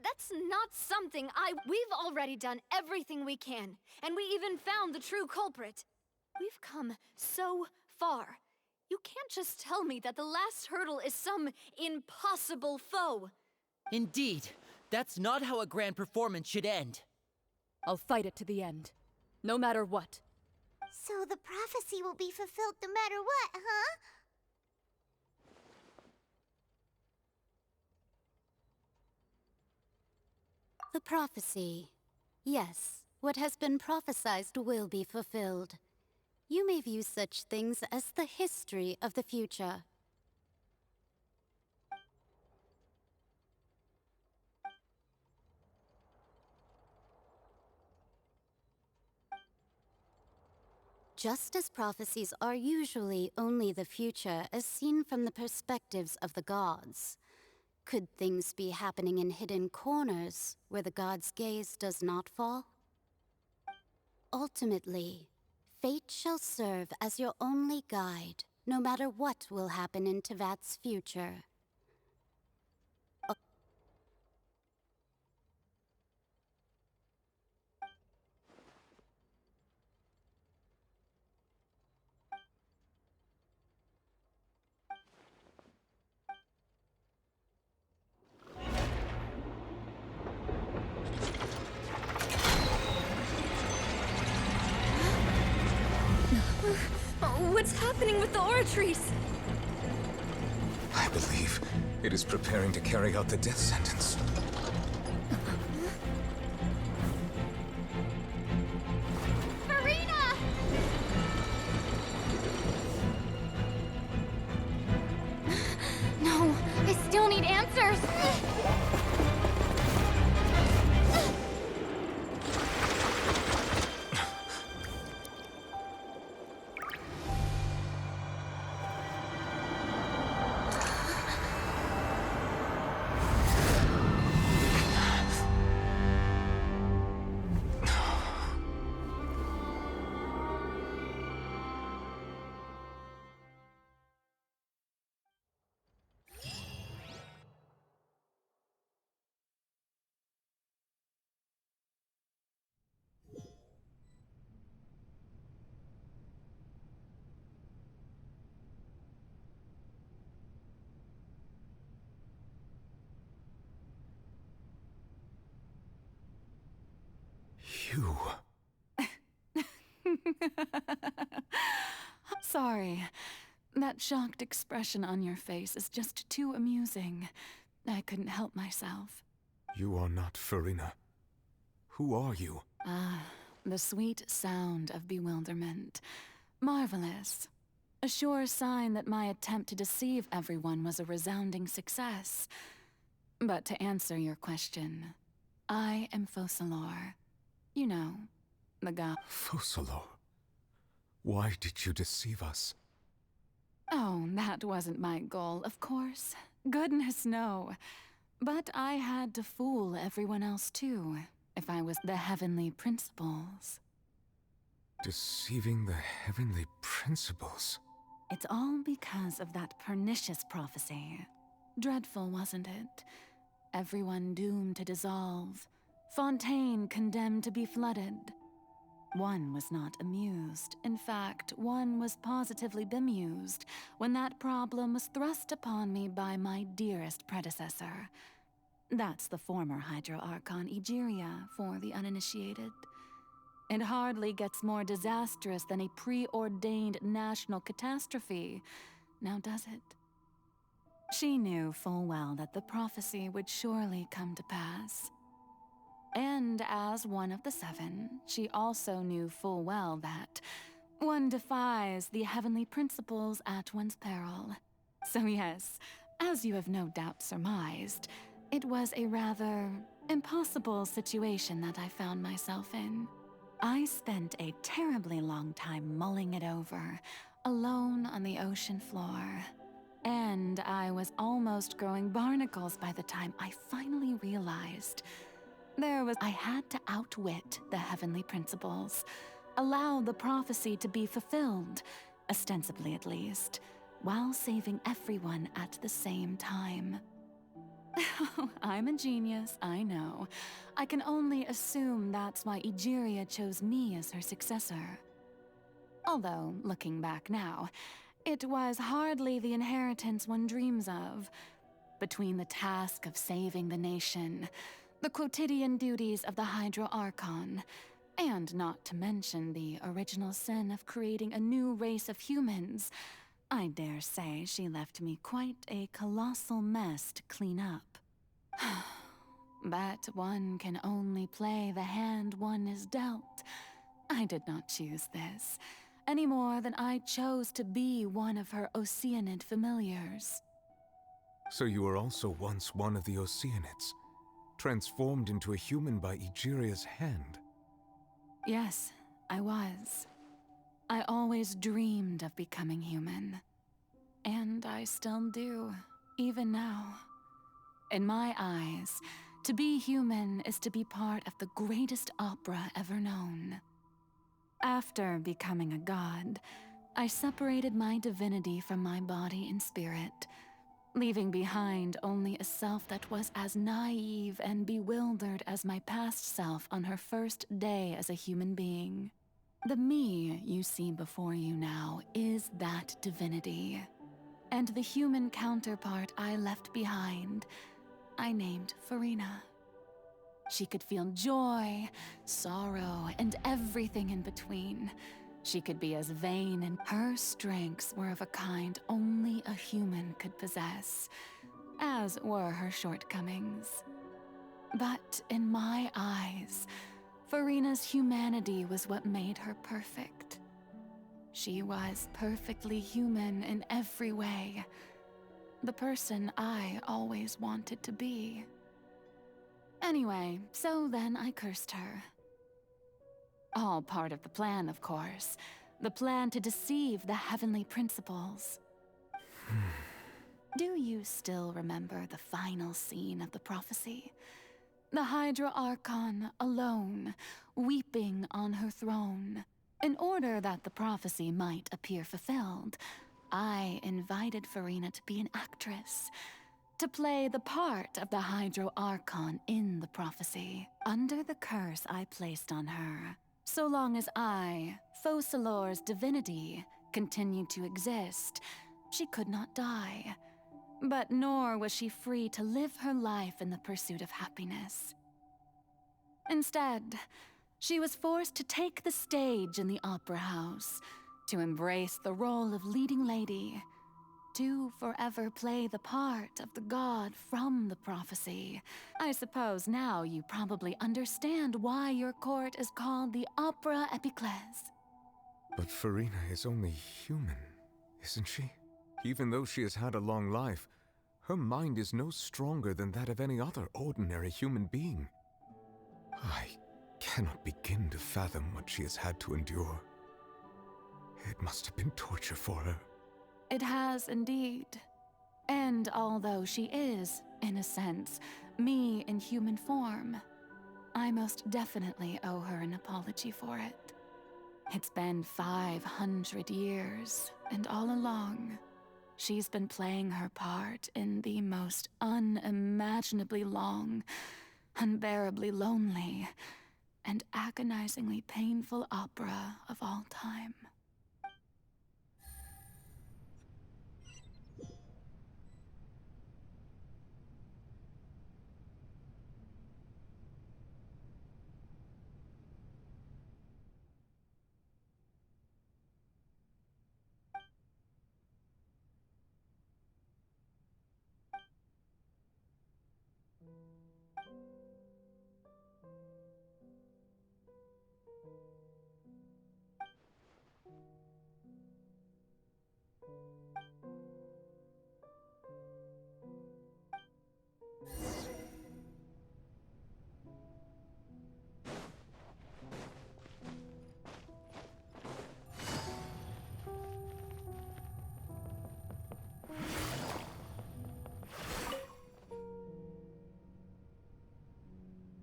That's not something We've already done everything we can, and we even found the true culprit. We've come so far. You can't just tell me that the last hurdle is some impossible foe. Indeed, that's not how a grand performance should end. I'll fight it to the end, no matter what. so the prophecy will be fulfilled no matter what, huh? The prophecy. Yes, what has been prophesied will be fulfilled. You may view such things as the history of the future. Just as prophecies are usually only the future as seen from the perspectives of the gods, could things be happening in hidden corners where the gods' gaze does not fall? Ultimately, fate shall serve as your only guide, no matter what will happen in Teyvat's future. What's happening with the oratories? I believe it is preparing to carry out the death sentence. Farina! No, I still need answers. You... Sorry. That shocked expression on your face is just too amusing. I couldn't help myself. You are not Farina. Who are you? Ah, the sweet sound of bewilderment. Marvelous. A sure sign that my attempt to deceive everyone was a resounding success. But to answer your question, I am Focalor. You know, the god. Focalor, why did you deceive us? Oh, that wasn't my goal, of course. Goodness, no. But I had to fool everyone else too, if I was the heavenly principles. Deceiving the heavenly principles? It's all because of that pernicious prophecy. Dreadful, wasn't it? Everyone doomed to dissolve. Fontaine condemned to be flooded. One was not amused. In fact, one was positively bemused when that problem was thrust upon me by my dearest predecessor. That's the former Hydro Archon Egeria for the uninitiated. It hardly gets more disastrous than a preordained national catastrophe, now does it? She knew full well that the prophecy would surely come to pass. And as one of the seven, she also knew full well that one defies the heavenly principles at one's peril. So yes, as you have no doubt surmised, it was a rather impossible situation that I found myself in. I spent a terribly long time mulling it over, alone on the ocean floor. And I was almost growing barnacles by the time I finally realized I had to outwit the heavenly principles, allow the prophecy to be fulfilled, ostensibly at least, while saving everyone at the same time. I'm a genius, I know. I can only assume that's why Egeria chose me as her successor. Although, looking back now, it was hardly the inheritance one dreams of. Between the task of saving the nation, the quotidian duties of the Hydro Archon, and not to mention the original sin of creating a new race of humans, I dare say she left me quite a colossal mess to clean up. But one can only play the hand one is dealt. I did not choose this, any more than I chose to be one of her Oceanid familiars. So you were also once one of the Oceanids, transformed into a human by Egeria's hand? Yes, I was. I always dreamed of becoming human. And I still do, even now. In my eyes, to be human is to be part of the greatest opera ever known. After becoming a god, I separated my divinity from my body and spirit, leaving behind only a self that was as naive and bewildered as my past self on her first day as a human being. The me you see before you now is that divinity. And the human counterpart I left behind, I named Farina. She could feel joy, sorrow, and everything in between. She could be as vain, and her strengths were of a kind only a human could possess, as were her shortcomings. But in my eyes, Farina's humanity was what made her perfect. She was perfectly human in every way. The person I always wanted to be. Anyway, so then I cursed her. All part of the plan, of course. The plan to deceive the heavenly principles. Do you still remember the final scene of the prophecy? The Hydro Archon alone, weeping on her throne. In order that the prophecy might appear fulfilled, I invited Farina to be an actress, to play the part of the Hydro Archon in the prophecy, under the curse I placed on her. So long as I, Focalor's divinity, continued to exist, she could not die. But nor was she free to live her life in the pursuit of happiness. Instead, she was forced to take the stage in the opera house, to embrace the role of leading lady, to forever play the part of the god from the prophecy. I suppose now you probably understand why your court is called the Opera Epiclese. But Farina is only human, isn't she? Even though she has had a long life, her mind is no stronger than that of any other ordinary human being. I cannot begin to fathom what she has had to endure. It must have been torture for her. It has indeed. And although she is, in a sense, me in human form, I most definitely owe her an apology for it. It's been 500 years, and all along, she's been playing her part in the most unimaginably long, unbearably lonely, and agonizingly painful opera of all time.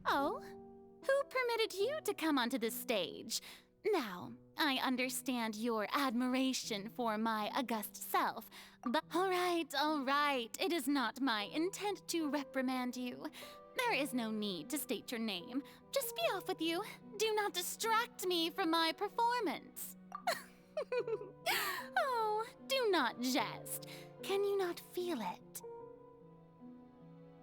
Oh? Who permitted you to come onto the stage? Now, I understand your admiration for my august self, but all right. It is not my intent to reprimand you. There is no need to state your name. Just be off with you. Do not distract me from my performance. Oh, do not jest. Can you not feel it?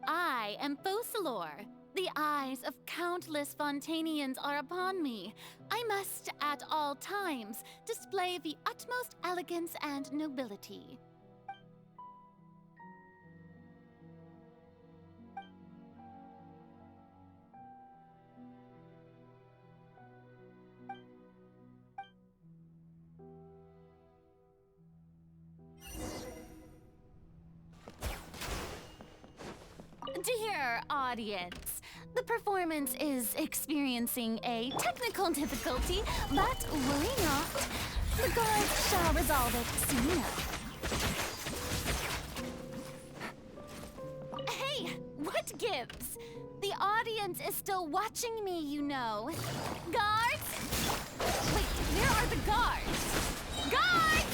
I am Focalor. The eyes of countless Fontanians are upon me. I must, at all times, display the utmost elegance and nobility. Dear audience, the performance is experiencing a technical difficulty, but worry not. The gods shall resolve it soon enough. Hey, what gives? The audience is still watching me, you know. Guards? Wait, where are the guards? Guards!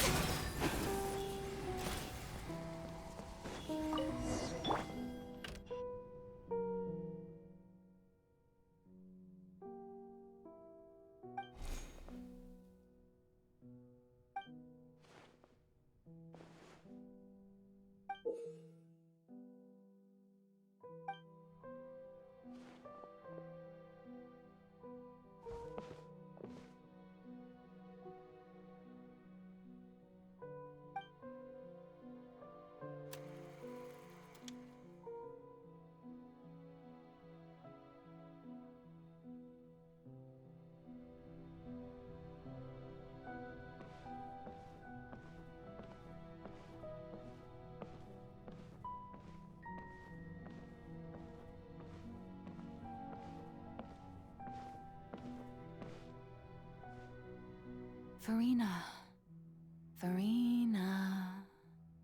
Farina.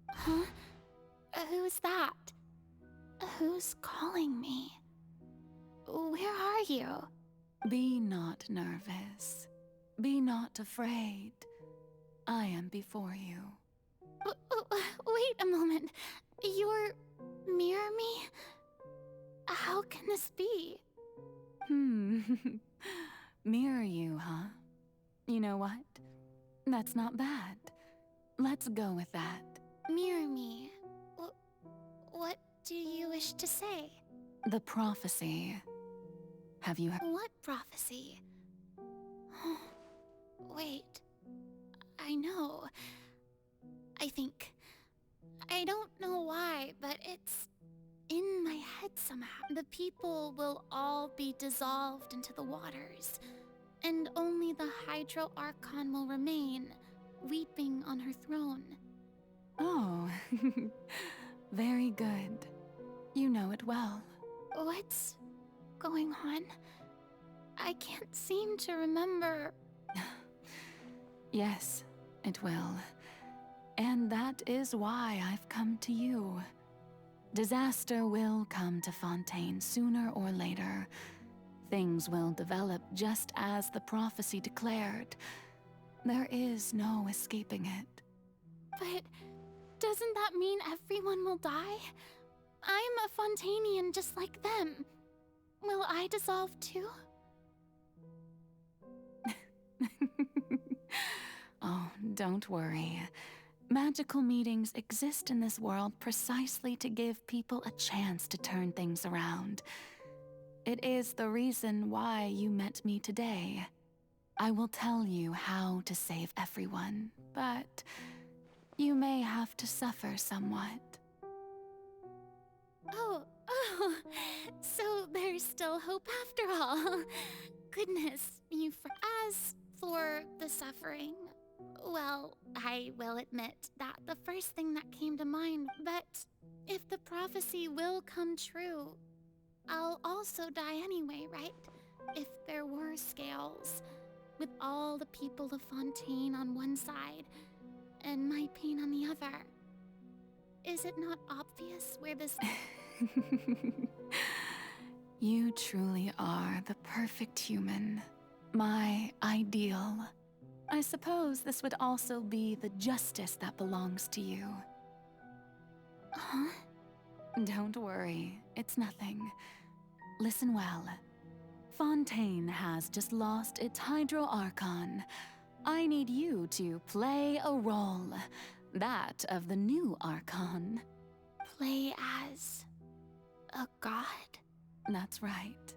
Huh? Who's that? Who's calling me? Where are you? Be not nervous. Be not afraid. I am before you. Wait a moment. You're mirror me? How can this be? Mirror you, huh? You know what? That's not bad. Let's go with that. Mirror me. What do you wish to say? The prophecy. Have you heard? What prophecy? Wait. I know. I think. I don't know why, but it's in my head somehow. The people will all be dissolved into the waters, and only the Hydro Archon will remain, weeping on her throne. Oh, very good. You know it well. What's going on? I can't seem to remember. Yes, it will. And that is why I've come to you. Disaster will come to Fontaine sooner or later. Things will develop just as the prophecy declared. There is no escaping it. But doesn't that mean everyone will die? I'm a Fontainian just like them. Will I dissolve too? Oh, don't worry. Magical meetings exist in this world precisely to give people a chance to turn things around. It is the reason why you met me today. I will tell you how to save everyone, but you may have to suffer somewhat. Oh, so there's still hope after all. Goodness, as for the suffering, well, I will admit that the first thing that came to mind, but if the prophecy will come true, I'll also die anyway, right? If there were scales, with all the people of Fontaine on one side, and my pain on the other. Is it not obvious where this... You truly are the perfect human. My ideal. I suppose this would also be the justice that belongs to you. Huh? Don't worry, it's nothing. Listen well. Fontaine has just lost its Hydro Archon. I need you to play a role. That of the new Archon. Play as... a god? That's right.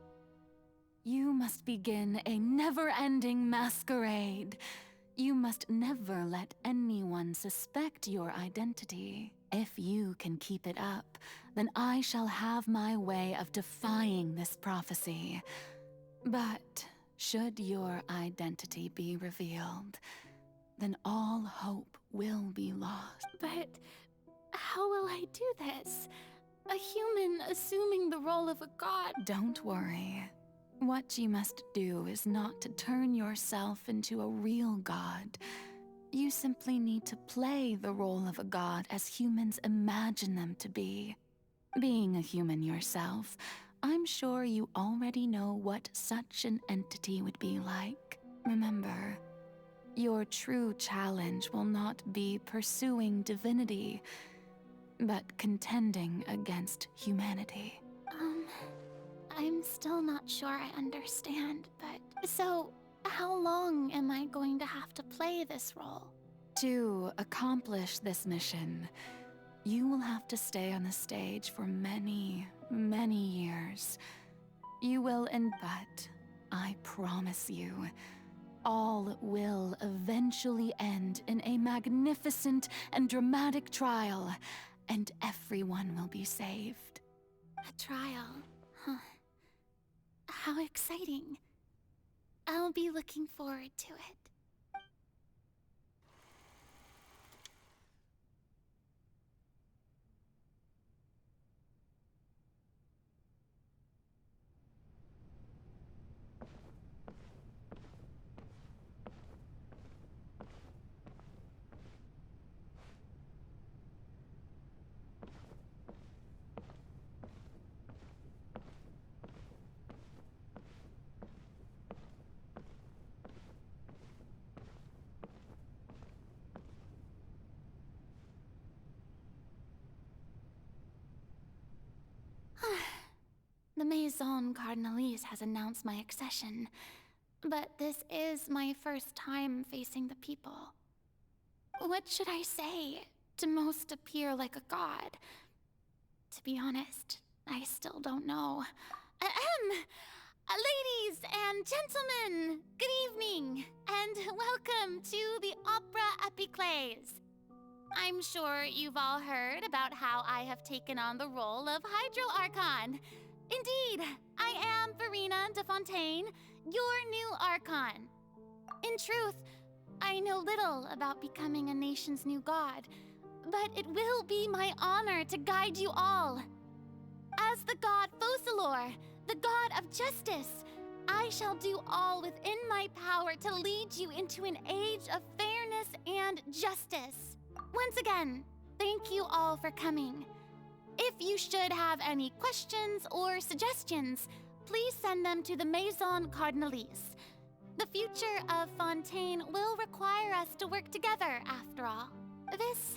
You must begin a never-ending masquerade. You must never let anyone suspect your identity. If you can keep it up, then I shall have my way of defying this prophecy. But should your identity be revealed, then all hope will be lost. But how will I do this? A human assuming the role of a god? Don't worry. What you must do is not to turn yourself into a real god. You simply need to play the role of a god as humans imagine them to be. Being a human yourself, I'm sure you already know what such an entity would be like. Remember, your true challenge will not be pursuing divinity, but contending against humanity. I'm still not sure I understand, but... So, how long am I going to have to play this role? To accomplish this mission, you will have to stay on the stage for many, many years. You will but I promise you, all will eventually end in a magnificent and dramatic trial, and everyone will be saved. A trial, huh? How exciting. I'll be looking forward to it. The Maison Cardinalise has announced my accession, but this is my first time facing the people. What should I say to most appear like a god? To be honest, I still don't know. Ladies and gentlemen, good evening, and welcome to the Opera Epiclese. I'm sure you've all heard about how I have taken on the role of Hydro Archon. Indeed, I am Verena de Fontaine, your new Archon. In truth, I know little about becoming a nation's new god, but it will be my honor to guide you all. As the god Focalor, the god of justice, I shall do all within my power to lead you into an age of fairness and justice. Once again, thank you all for coming. If you should have any questions or suggestions, please send them to the Maison Cardinalise. The future of Fontaine will require us to work together, after all. This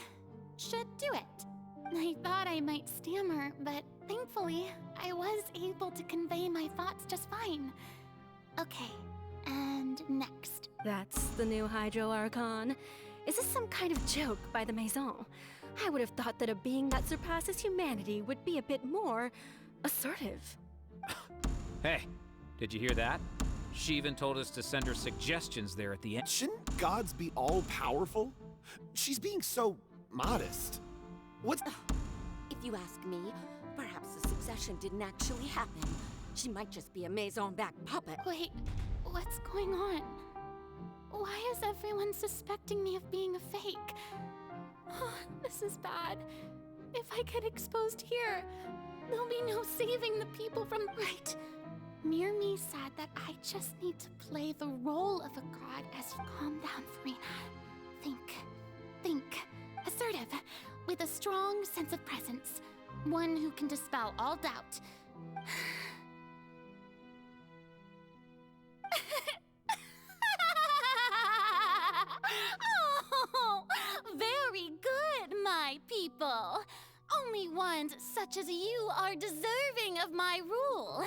should do it. I thought I might stammer, but thankfully, I was able to convey my thoughts just fine. Okay, and next. That's the new Hydro Archon. Is this some kind of joke by the Maison? I would have thought that a being that surpasses humanity would be a bit more assertive. Hey, did you hear that? She even told us to send her suggestions there at the end. Shouldn't gods be all-powerful? She's being so modest. What's... If you ask me, perhaps the succession didn't actually happen. She might just be a Maison-back puppet. Wait, what's going on? Why is everyone suspecting me of being a fake? Oh, this is bad. If I get exposed here, there'll be no saving the people from... Right. Near me said that I just need to play the role of a god as calm down, Farina. Think. Assertive, with a strong sense of presence. One who can dispel all doubt. Oh, very good, my people. Only ones such as you are deserving of my rule.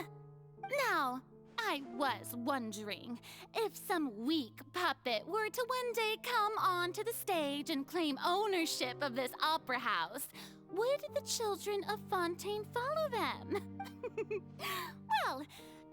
Now, I was wondering, if some weak puppet were to one day come onto the stage and claim ownership of this opera house, would the children of Fontaine follow them? Well,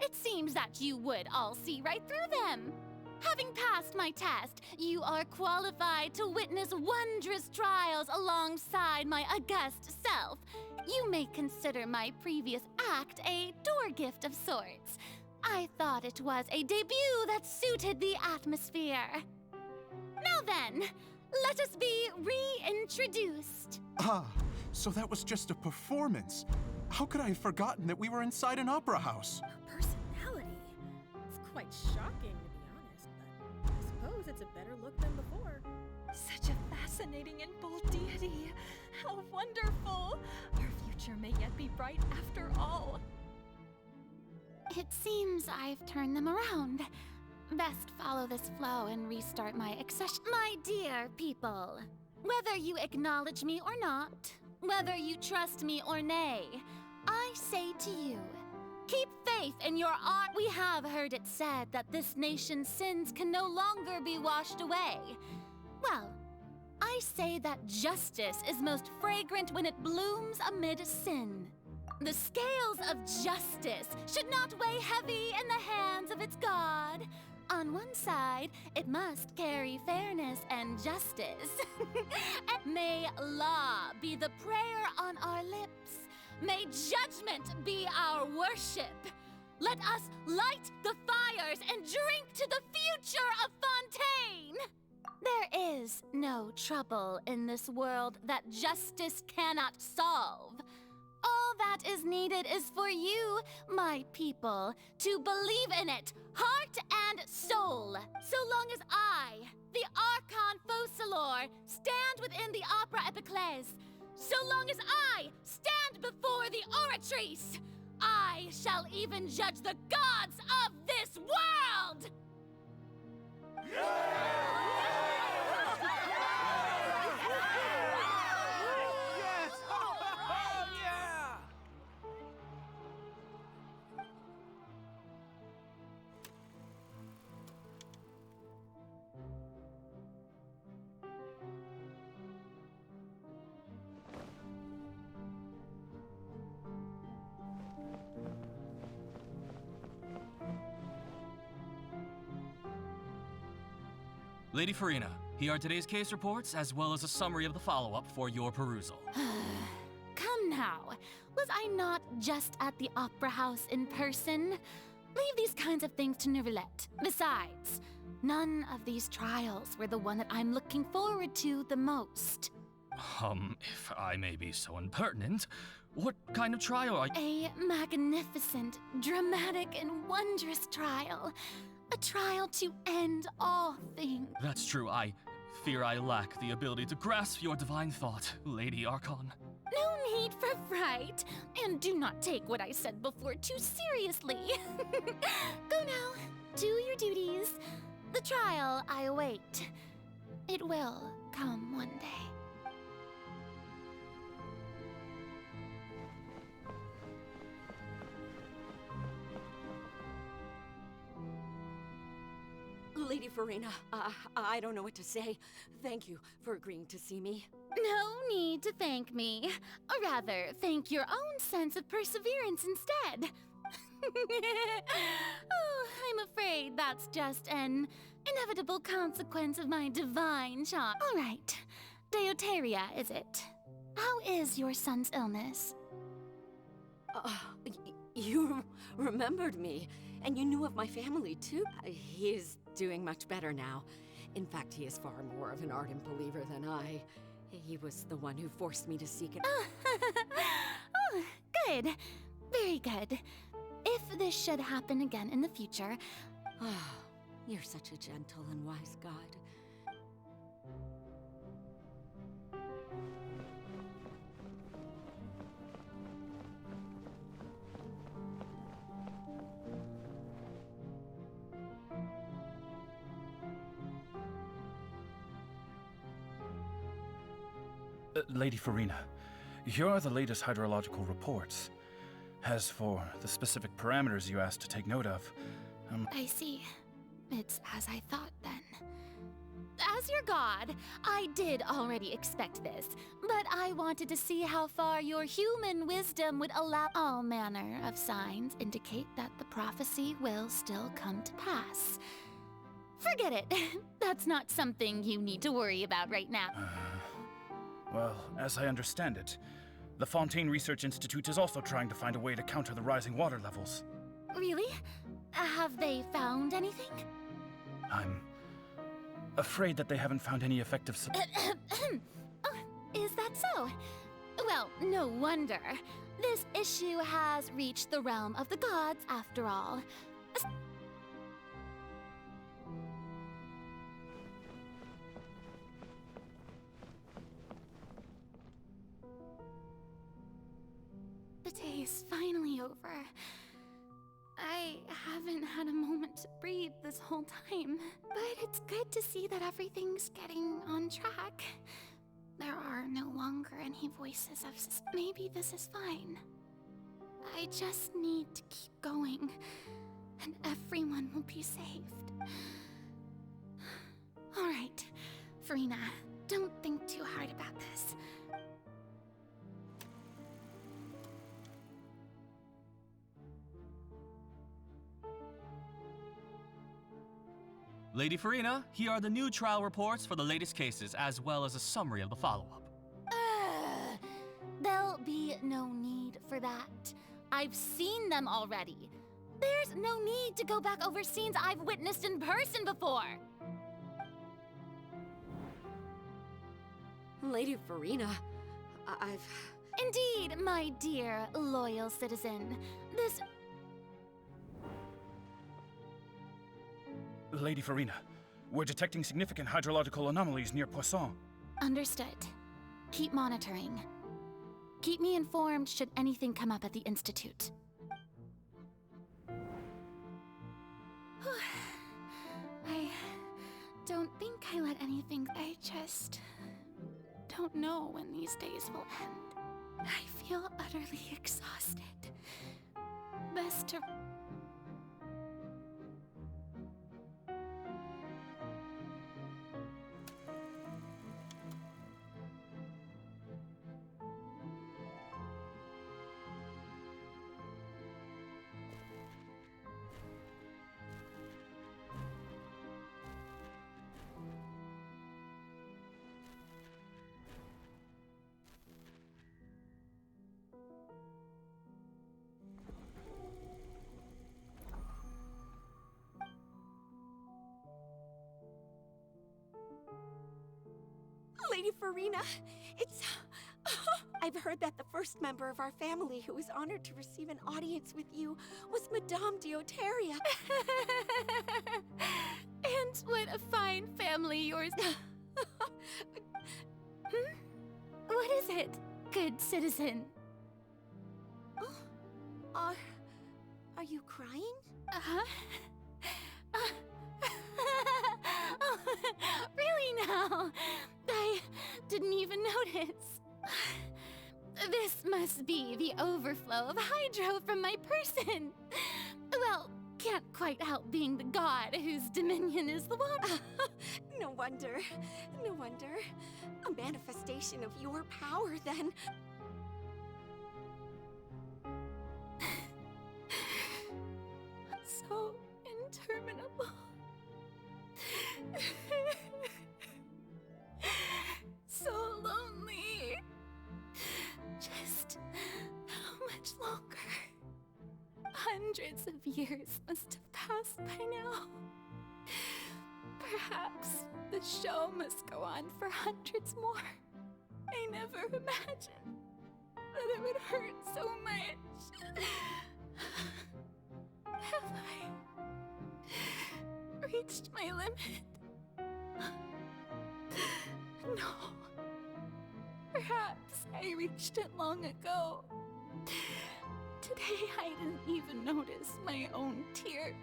it seems that you would all see right through them. Having passed my test, you are qualified to witness wondrous trials alongside my august self. You may consider my previous act a door gift of sorts. I thought it was a debut that suited the atmosphere. Now then, let us be reintroduced. Ah, so that was just a performance. How could I have forgotten that we were inside an opera house? Her personality. It's quite shocking, to be honest, but I suppose it's a better look than before. Such a fascinating and bold deity. How wonderful! Our future may yet be bright after all. It seems I've turned them around. Best follow this flow and restart my accession. My dear people, whether you acknowledge me or not, whether you trust me or nay, I say to you, keep faith in your art. We have heard it said that this nation's sins can no longer be washed away. Well, I say that justice is most fragrant when it blooms amid sin. The scales of justice should not weigh heavy in the hands of its God. On one side, it must carry fairness and justice. And may law be the prayer on our lips. May judgment be our worship. Let us light the fires and drink to the future of Fontaine. There is no trouble in this world that justice cannot solve. All that is needed is for you, my people, to believe in it, heart and soul. So long as I, the Archon Focalor, stand within the Opera Epiclese, so long as I stand before the Oratrice, I shall even judge the gods of this world! Lady Farina, here are today's case reports, as well as a summary of the follow-up for your perusal. Come now, was I not just at the Opera House in person? Leave these kinds of things to Neuvillette. Besides, none of these trials were the one that I'm looking forward to the most. If I may be so impertinent, What kind of trial are you? A magnificent, dramatic, and wondrous trial. A trial to end all things. That's true. I fear I lack the ability to grasp your divine thought, Lady Archon. No need for fright, and do not take what I said before too seriously. Go now, do your duties. The trial I await. It will come one day. Lady Farina, I don't know what to say. Thank you for agreeing to see me. No need to thank me. Or rather, thank your own sense of perseverance instead. Oh, I'm afraid that's just an inevitable consequence of my divine charm. All right, Deoteria, is it? How is your son's illness? You remembered me, and you knew of my family too. He is doing much better now. In fact, he is far more of an ardent believer than I. He was the one who forced me to seek it. Oh, good. Very good. If this should happen again in the future... You're such a gentle and wise god. Lady Farina, here are the latest hydrological reports. As for the specific parameters you asked to take note of, I see. It's as I thought, then. As your god, I did already expect this, but I wanted to see how far your human wisdom would allow. All manner of signs indicate that the prophecy will still come to pass. Forget it. That's not something you need to worry about right now. Well, as I understand it, the Fontaine Research Institute is also trying to find a way to counter the rising water levels. Really? Have they found anything? I'm afraid that they haven't found any effective Oh, is that so? Well, no wonder. This issue has reached the realm of the gods, after all. The day is finally over. I haven't had a moment to breathe this whole time, but it's good to see that everything's getting on track. There are no longer any voices of maybe this is fine. I just need to keep going, and everyone will be saved. All right, Farina, don't think too hard about this. Lady Farina, here are the new trial reports for the latest cases, as well as a summary of the follow-up. There'll be no need for that. I've seen them already. There's no need to go back over scenes I've witnessed in person before. Lady Farina, I've... Indeed, my dear, loyal citizen. This... Lady Farina, we're detecting significant hydrological anomalies near Poisson. Understood. Keep monitoring. Keep me informed should anything come up at the Institute. I don't think I let anything... I just don't know when these days will end. I feel utterly exhausted. Best to... Lady Farina, it's... I've heard that the first member of our family who was honored to receive an audience with you was Madame Deoteria. And what a fine family yours. What is it, good citizen? Are you crying? Uh-huh. Oh, really now? I didn't even notice. This must be the overflow of hydro from my person. Well, can't quite help being the god whose dominion is the water. No wonder. No wonder. A manifestation of your power, then. So interminable. So lonely. Just how much longer? Hundreds of years must have passed by now. Perhaps the show must go on for hundreds more. I never imagined that it would hurt so much. Have I reached my limit? No. Perhaps I reached it long ago. Today I didn't even notice my own tears.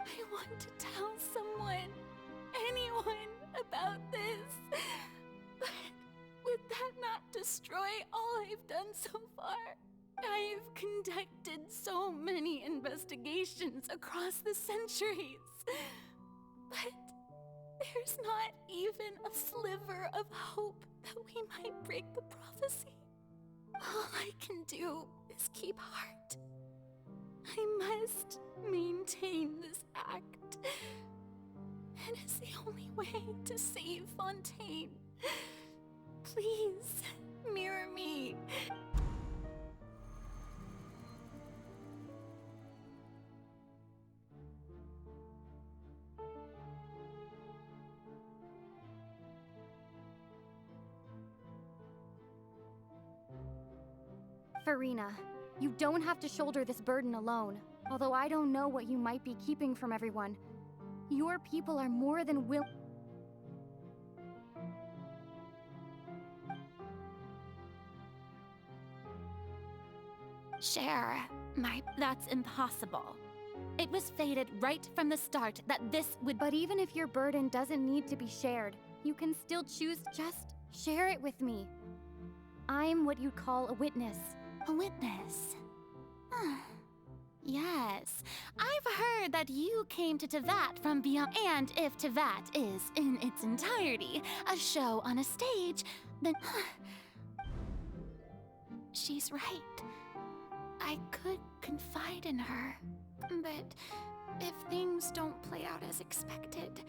I want to tell someone, anyone, about this. But would that not destroy all I've done so far? I've conducted so many investigations across the centuries. But there's not even a sliver of hope that we might break the prophecy. All I can do is keep heart. I must maintain this act. It is the only way to save Fontaine. Please, mirror me. Farina, you don't have to shoulder this burden alone. Although I don't know what you might be keeping from everyone. Your people are more than willing. Share that's impossible. It was fated right from the start that this would. But even if your burden doesn't need to be shared, you can still choose to just share it with me. I'm what you'd call a witness. A witness? Yes, I've heard that you came to Tevat from beyond. And if Tevat is, in its entirety, a show on a stage, then she's right. I could confide in her. But if things don't play out as expected,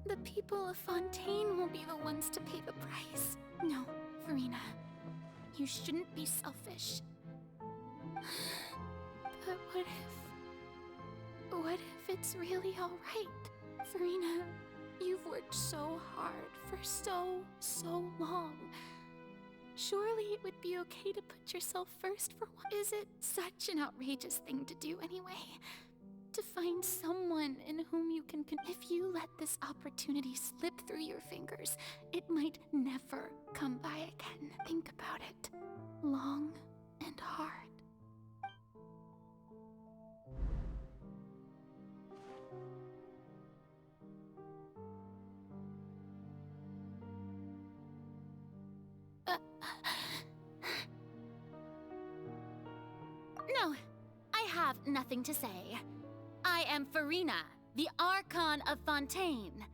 the people of Fontaine will be the ones to pay the price. No, Farina. You shouldn't be selfish. But what if it's really all right? Farina, you've worked so hard for so long. Surely it would be okay to put yourself first for once. Is it such an outrageous thing to do anyway? To find someone in whom you can if you let this opportunity slip through your fingers, it might never come by again. Think about it. Long and hard. No, I have nothing to say. I am Farina, the Archon of Fontaine.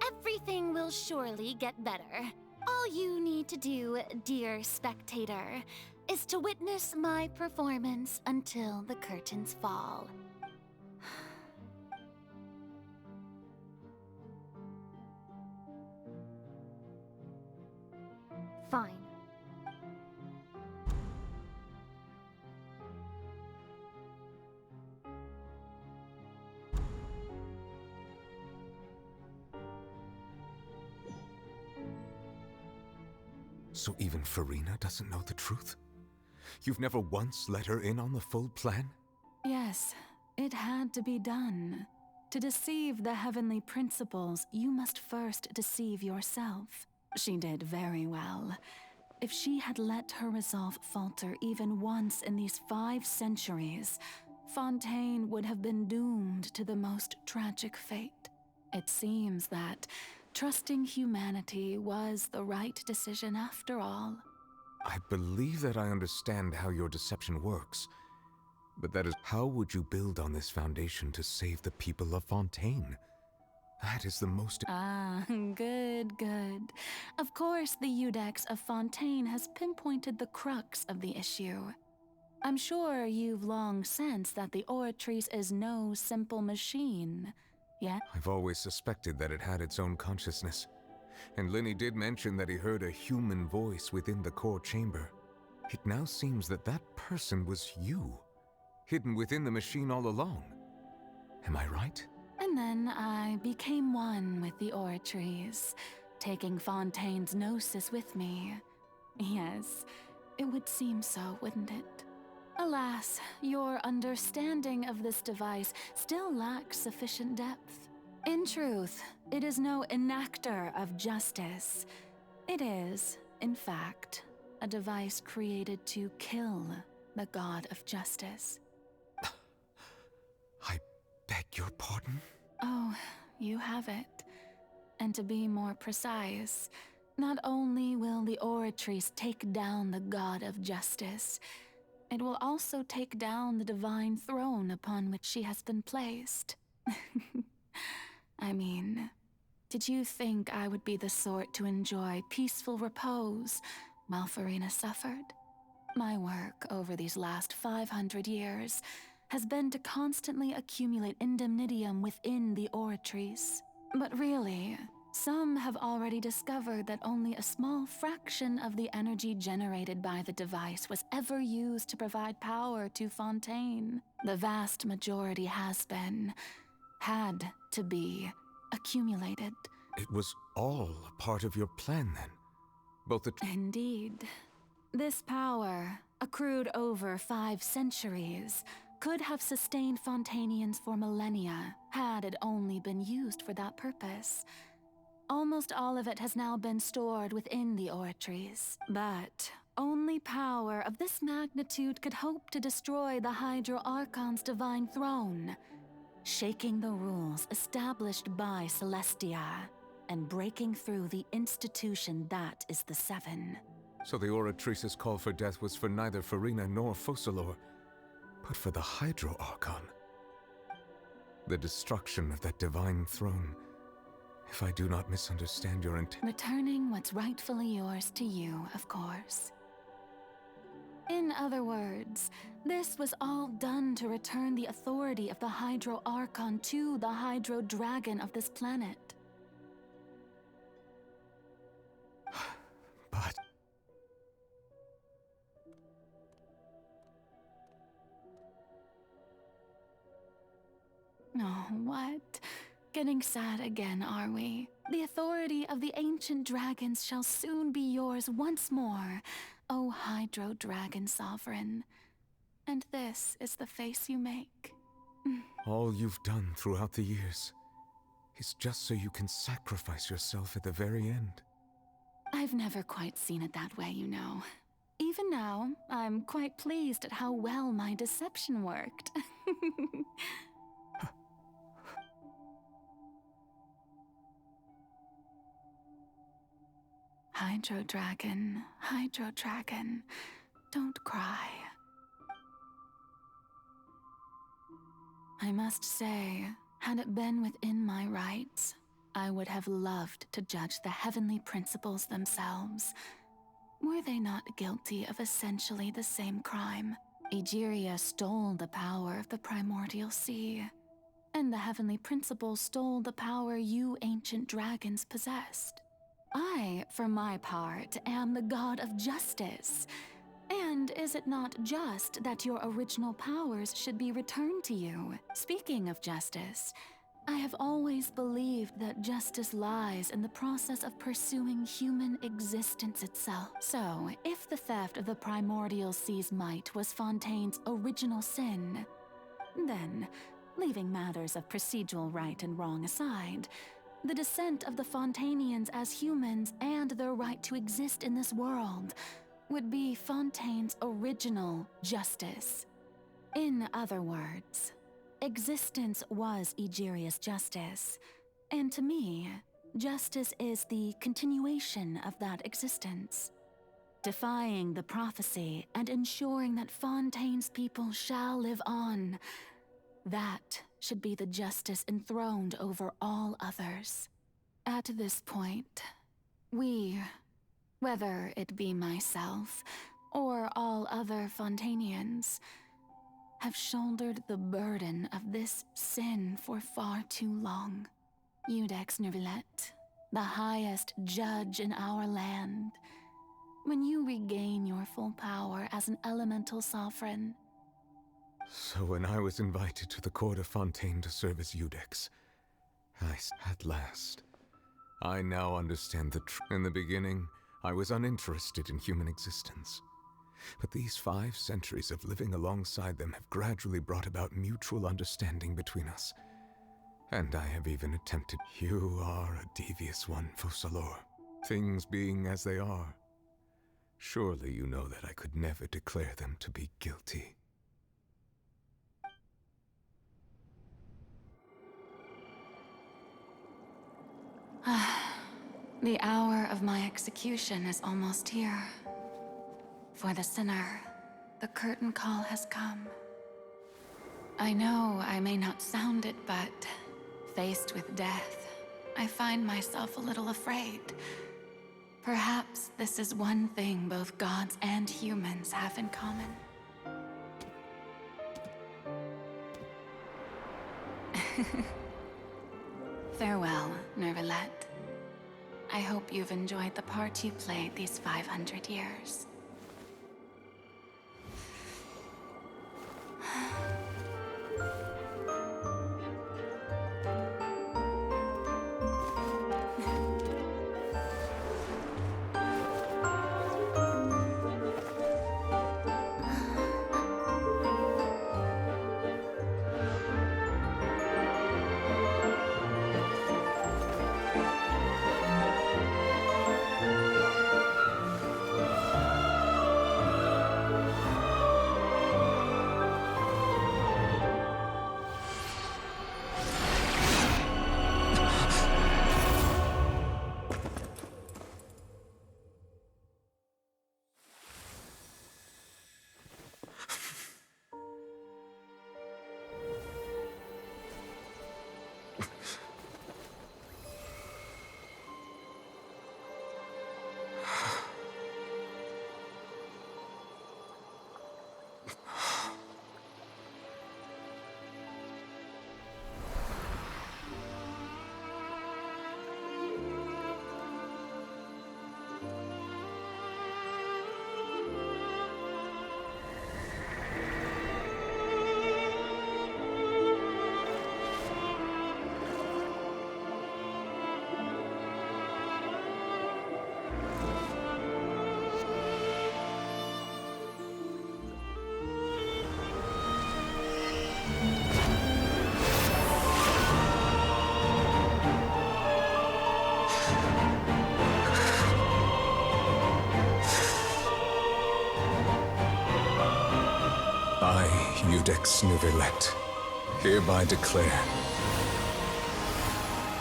Everything will surely get better. All you need to do, dear spectator, is to witness my performance until the curtains fall. Fine. So even Farina doesn't know the truth? You've never once let her in on the full plan? Yes, it had to be done. To deceive the heavenly principles, you must first deceive yourself. She did very well. If she had let her resolve falter even once in these 5 centuries, Fontaine would have been doomed to the most tragic fate. It seems that trusting humanity was the right decision after all. I believe that I understand how your deception works. But that is, how would you build on this foundation to save the people of Fontaine? That is the most... Ah, good, good. Of course, the Iudex of Fontaine has pinpointed the crux of the issue. I'm sure you've long sensed that the Oratrice is no simple machine, yeah? I've always suspected that it had its own consciousness. And Linny did mention that he heard a human voice within the core chamber. It now seems that that person was you, hidden within the machine all along. Am I right? And then I became one with the Oratrice, taking Fontaine's gnosis with me. Yes, it would seem so, wouldn't it? Alas, your understanding of this device still lacks sufficient depth. In truth, it is no enactor of justice. It is, in fact, a device created to kill the god of justice. I beg your pardon? Oh, you have it. And to be more precise, not only will the Oratrice take down the god of justice, it will also take down the divine throne upon which she has been placed. I mean, did you think I would be the sort to enjoy peaceful repose while Farina suffered? My work over these last 500 years has been to constantly accumulate indemnitium within the Oratrice. But really, some have already discovered that only a small fraction of the energy generated by the device was ever used to provide power to Fontaine. The vast majority had to be, accumulated. It was all a part of your plan then? Both the... Indeed. This power, accrued over 5 centuries, could have sustained Fontainians for millennia, had it only been used for that purpose. Almost all of it has now been stored within the Oratrice, but only power of this magnitude could hope to destroy the Hydro Archon's divine throne, shaking the rules established by Celestia, and breaking through the institution that is the Seven. So the Oratrice's call for death was for neither Farina nor Focalor, but for the Hydro Archon. The destruction of that divine throne, if I do not misunderstand your intent. Returning what's rightfully yours to you, of course. In other words, this was all done to return the authority of the Hydro Archon to the Hydro Dragon of this planet. But... Oh, what? Getting sad again, are we? The authority of the ancient dragons shall soon be yours once more, O Hydro Dragon Sovereign. And this is the face you make. All you've done throughout the years is just so you can sacrifice yourself at the very end. I've never quite seen it that way, you know. Even now, I'm quite pleased at how well my deception worked. Hydro Dragon, don't cry. I must say, had it been within my rights, I would have loved to judge the heavenly principles themselves. Were they not guilty of essentially the same crime? Egeria stole the power of the primordial sea, and the heavenly principles stole the power you ancient dragons possessed. I, for my part, am the god of justice. And is it not just that your original powers should be returned to you? Speaking of justice, I have always believed that justice lies in the process of pursuing human existence itself. So, if the theft of the primordial sea's might was Fontaine's original sin, then, leaving matters of procedural right and wrong aside, the descent of the Fontanians as humans and their right to exist in this world would be Fontaine's original justice. In other words, existence was Egeria's justice, and to me, justice is the continuation of that existence. Defying the prophecy and ensuring that Fontaine's people shall live on, that should be the justice enthroned over all others. At this point, we, whether it be myself or all other Fontanians, have shouldered the burden of this sin for far too long. Iudex Neuvillette, the highest judge in our land, when you regain your full power as an elemental sovereign. So when I was invited to the court of Fontaine to serve as Iudex, at last, I now understand the truth. In the beginning, I was uninterested in human existence. But these 5 centuries of living alongside them have gradually brought about mutual understanding between us. And I have even attempted. You are a devious one, Focalors. Things being as they are, surely you know that I could never declare them to be guilty. The hour of my execution is almost here. For the sinner, the curtain call has come. I know I may not sound it, but faced with death, I find myself a little afraid. Perhaps this is one thing both gods and humans have in common. Farewell, Neuvillette. I hope you've enjoyed the part you played these 500 years. I, Iudex Neuvillette, hereby declare,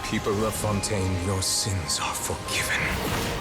people of Fontaine, your sins are forgiven.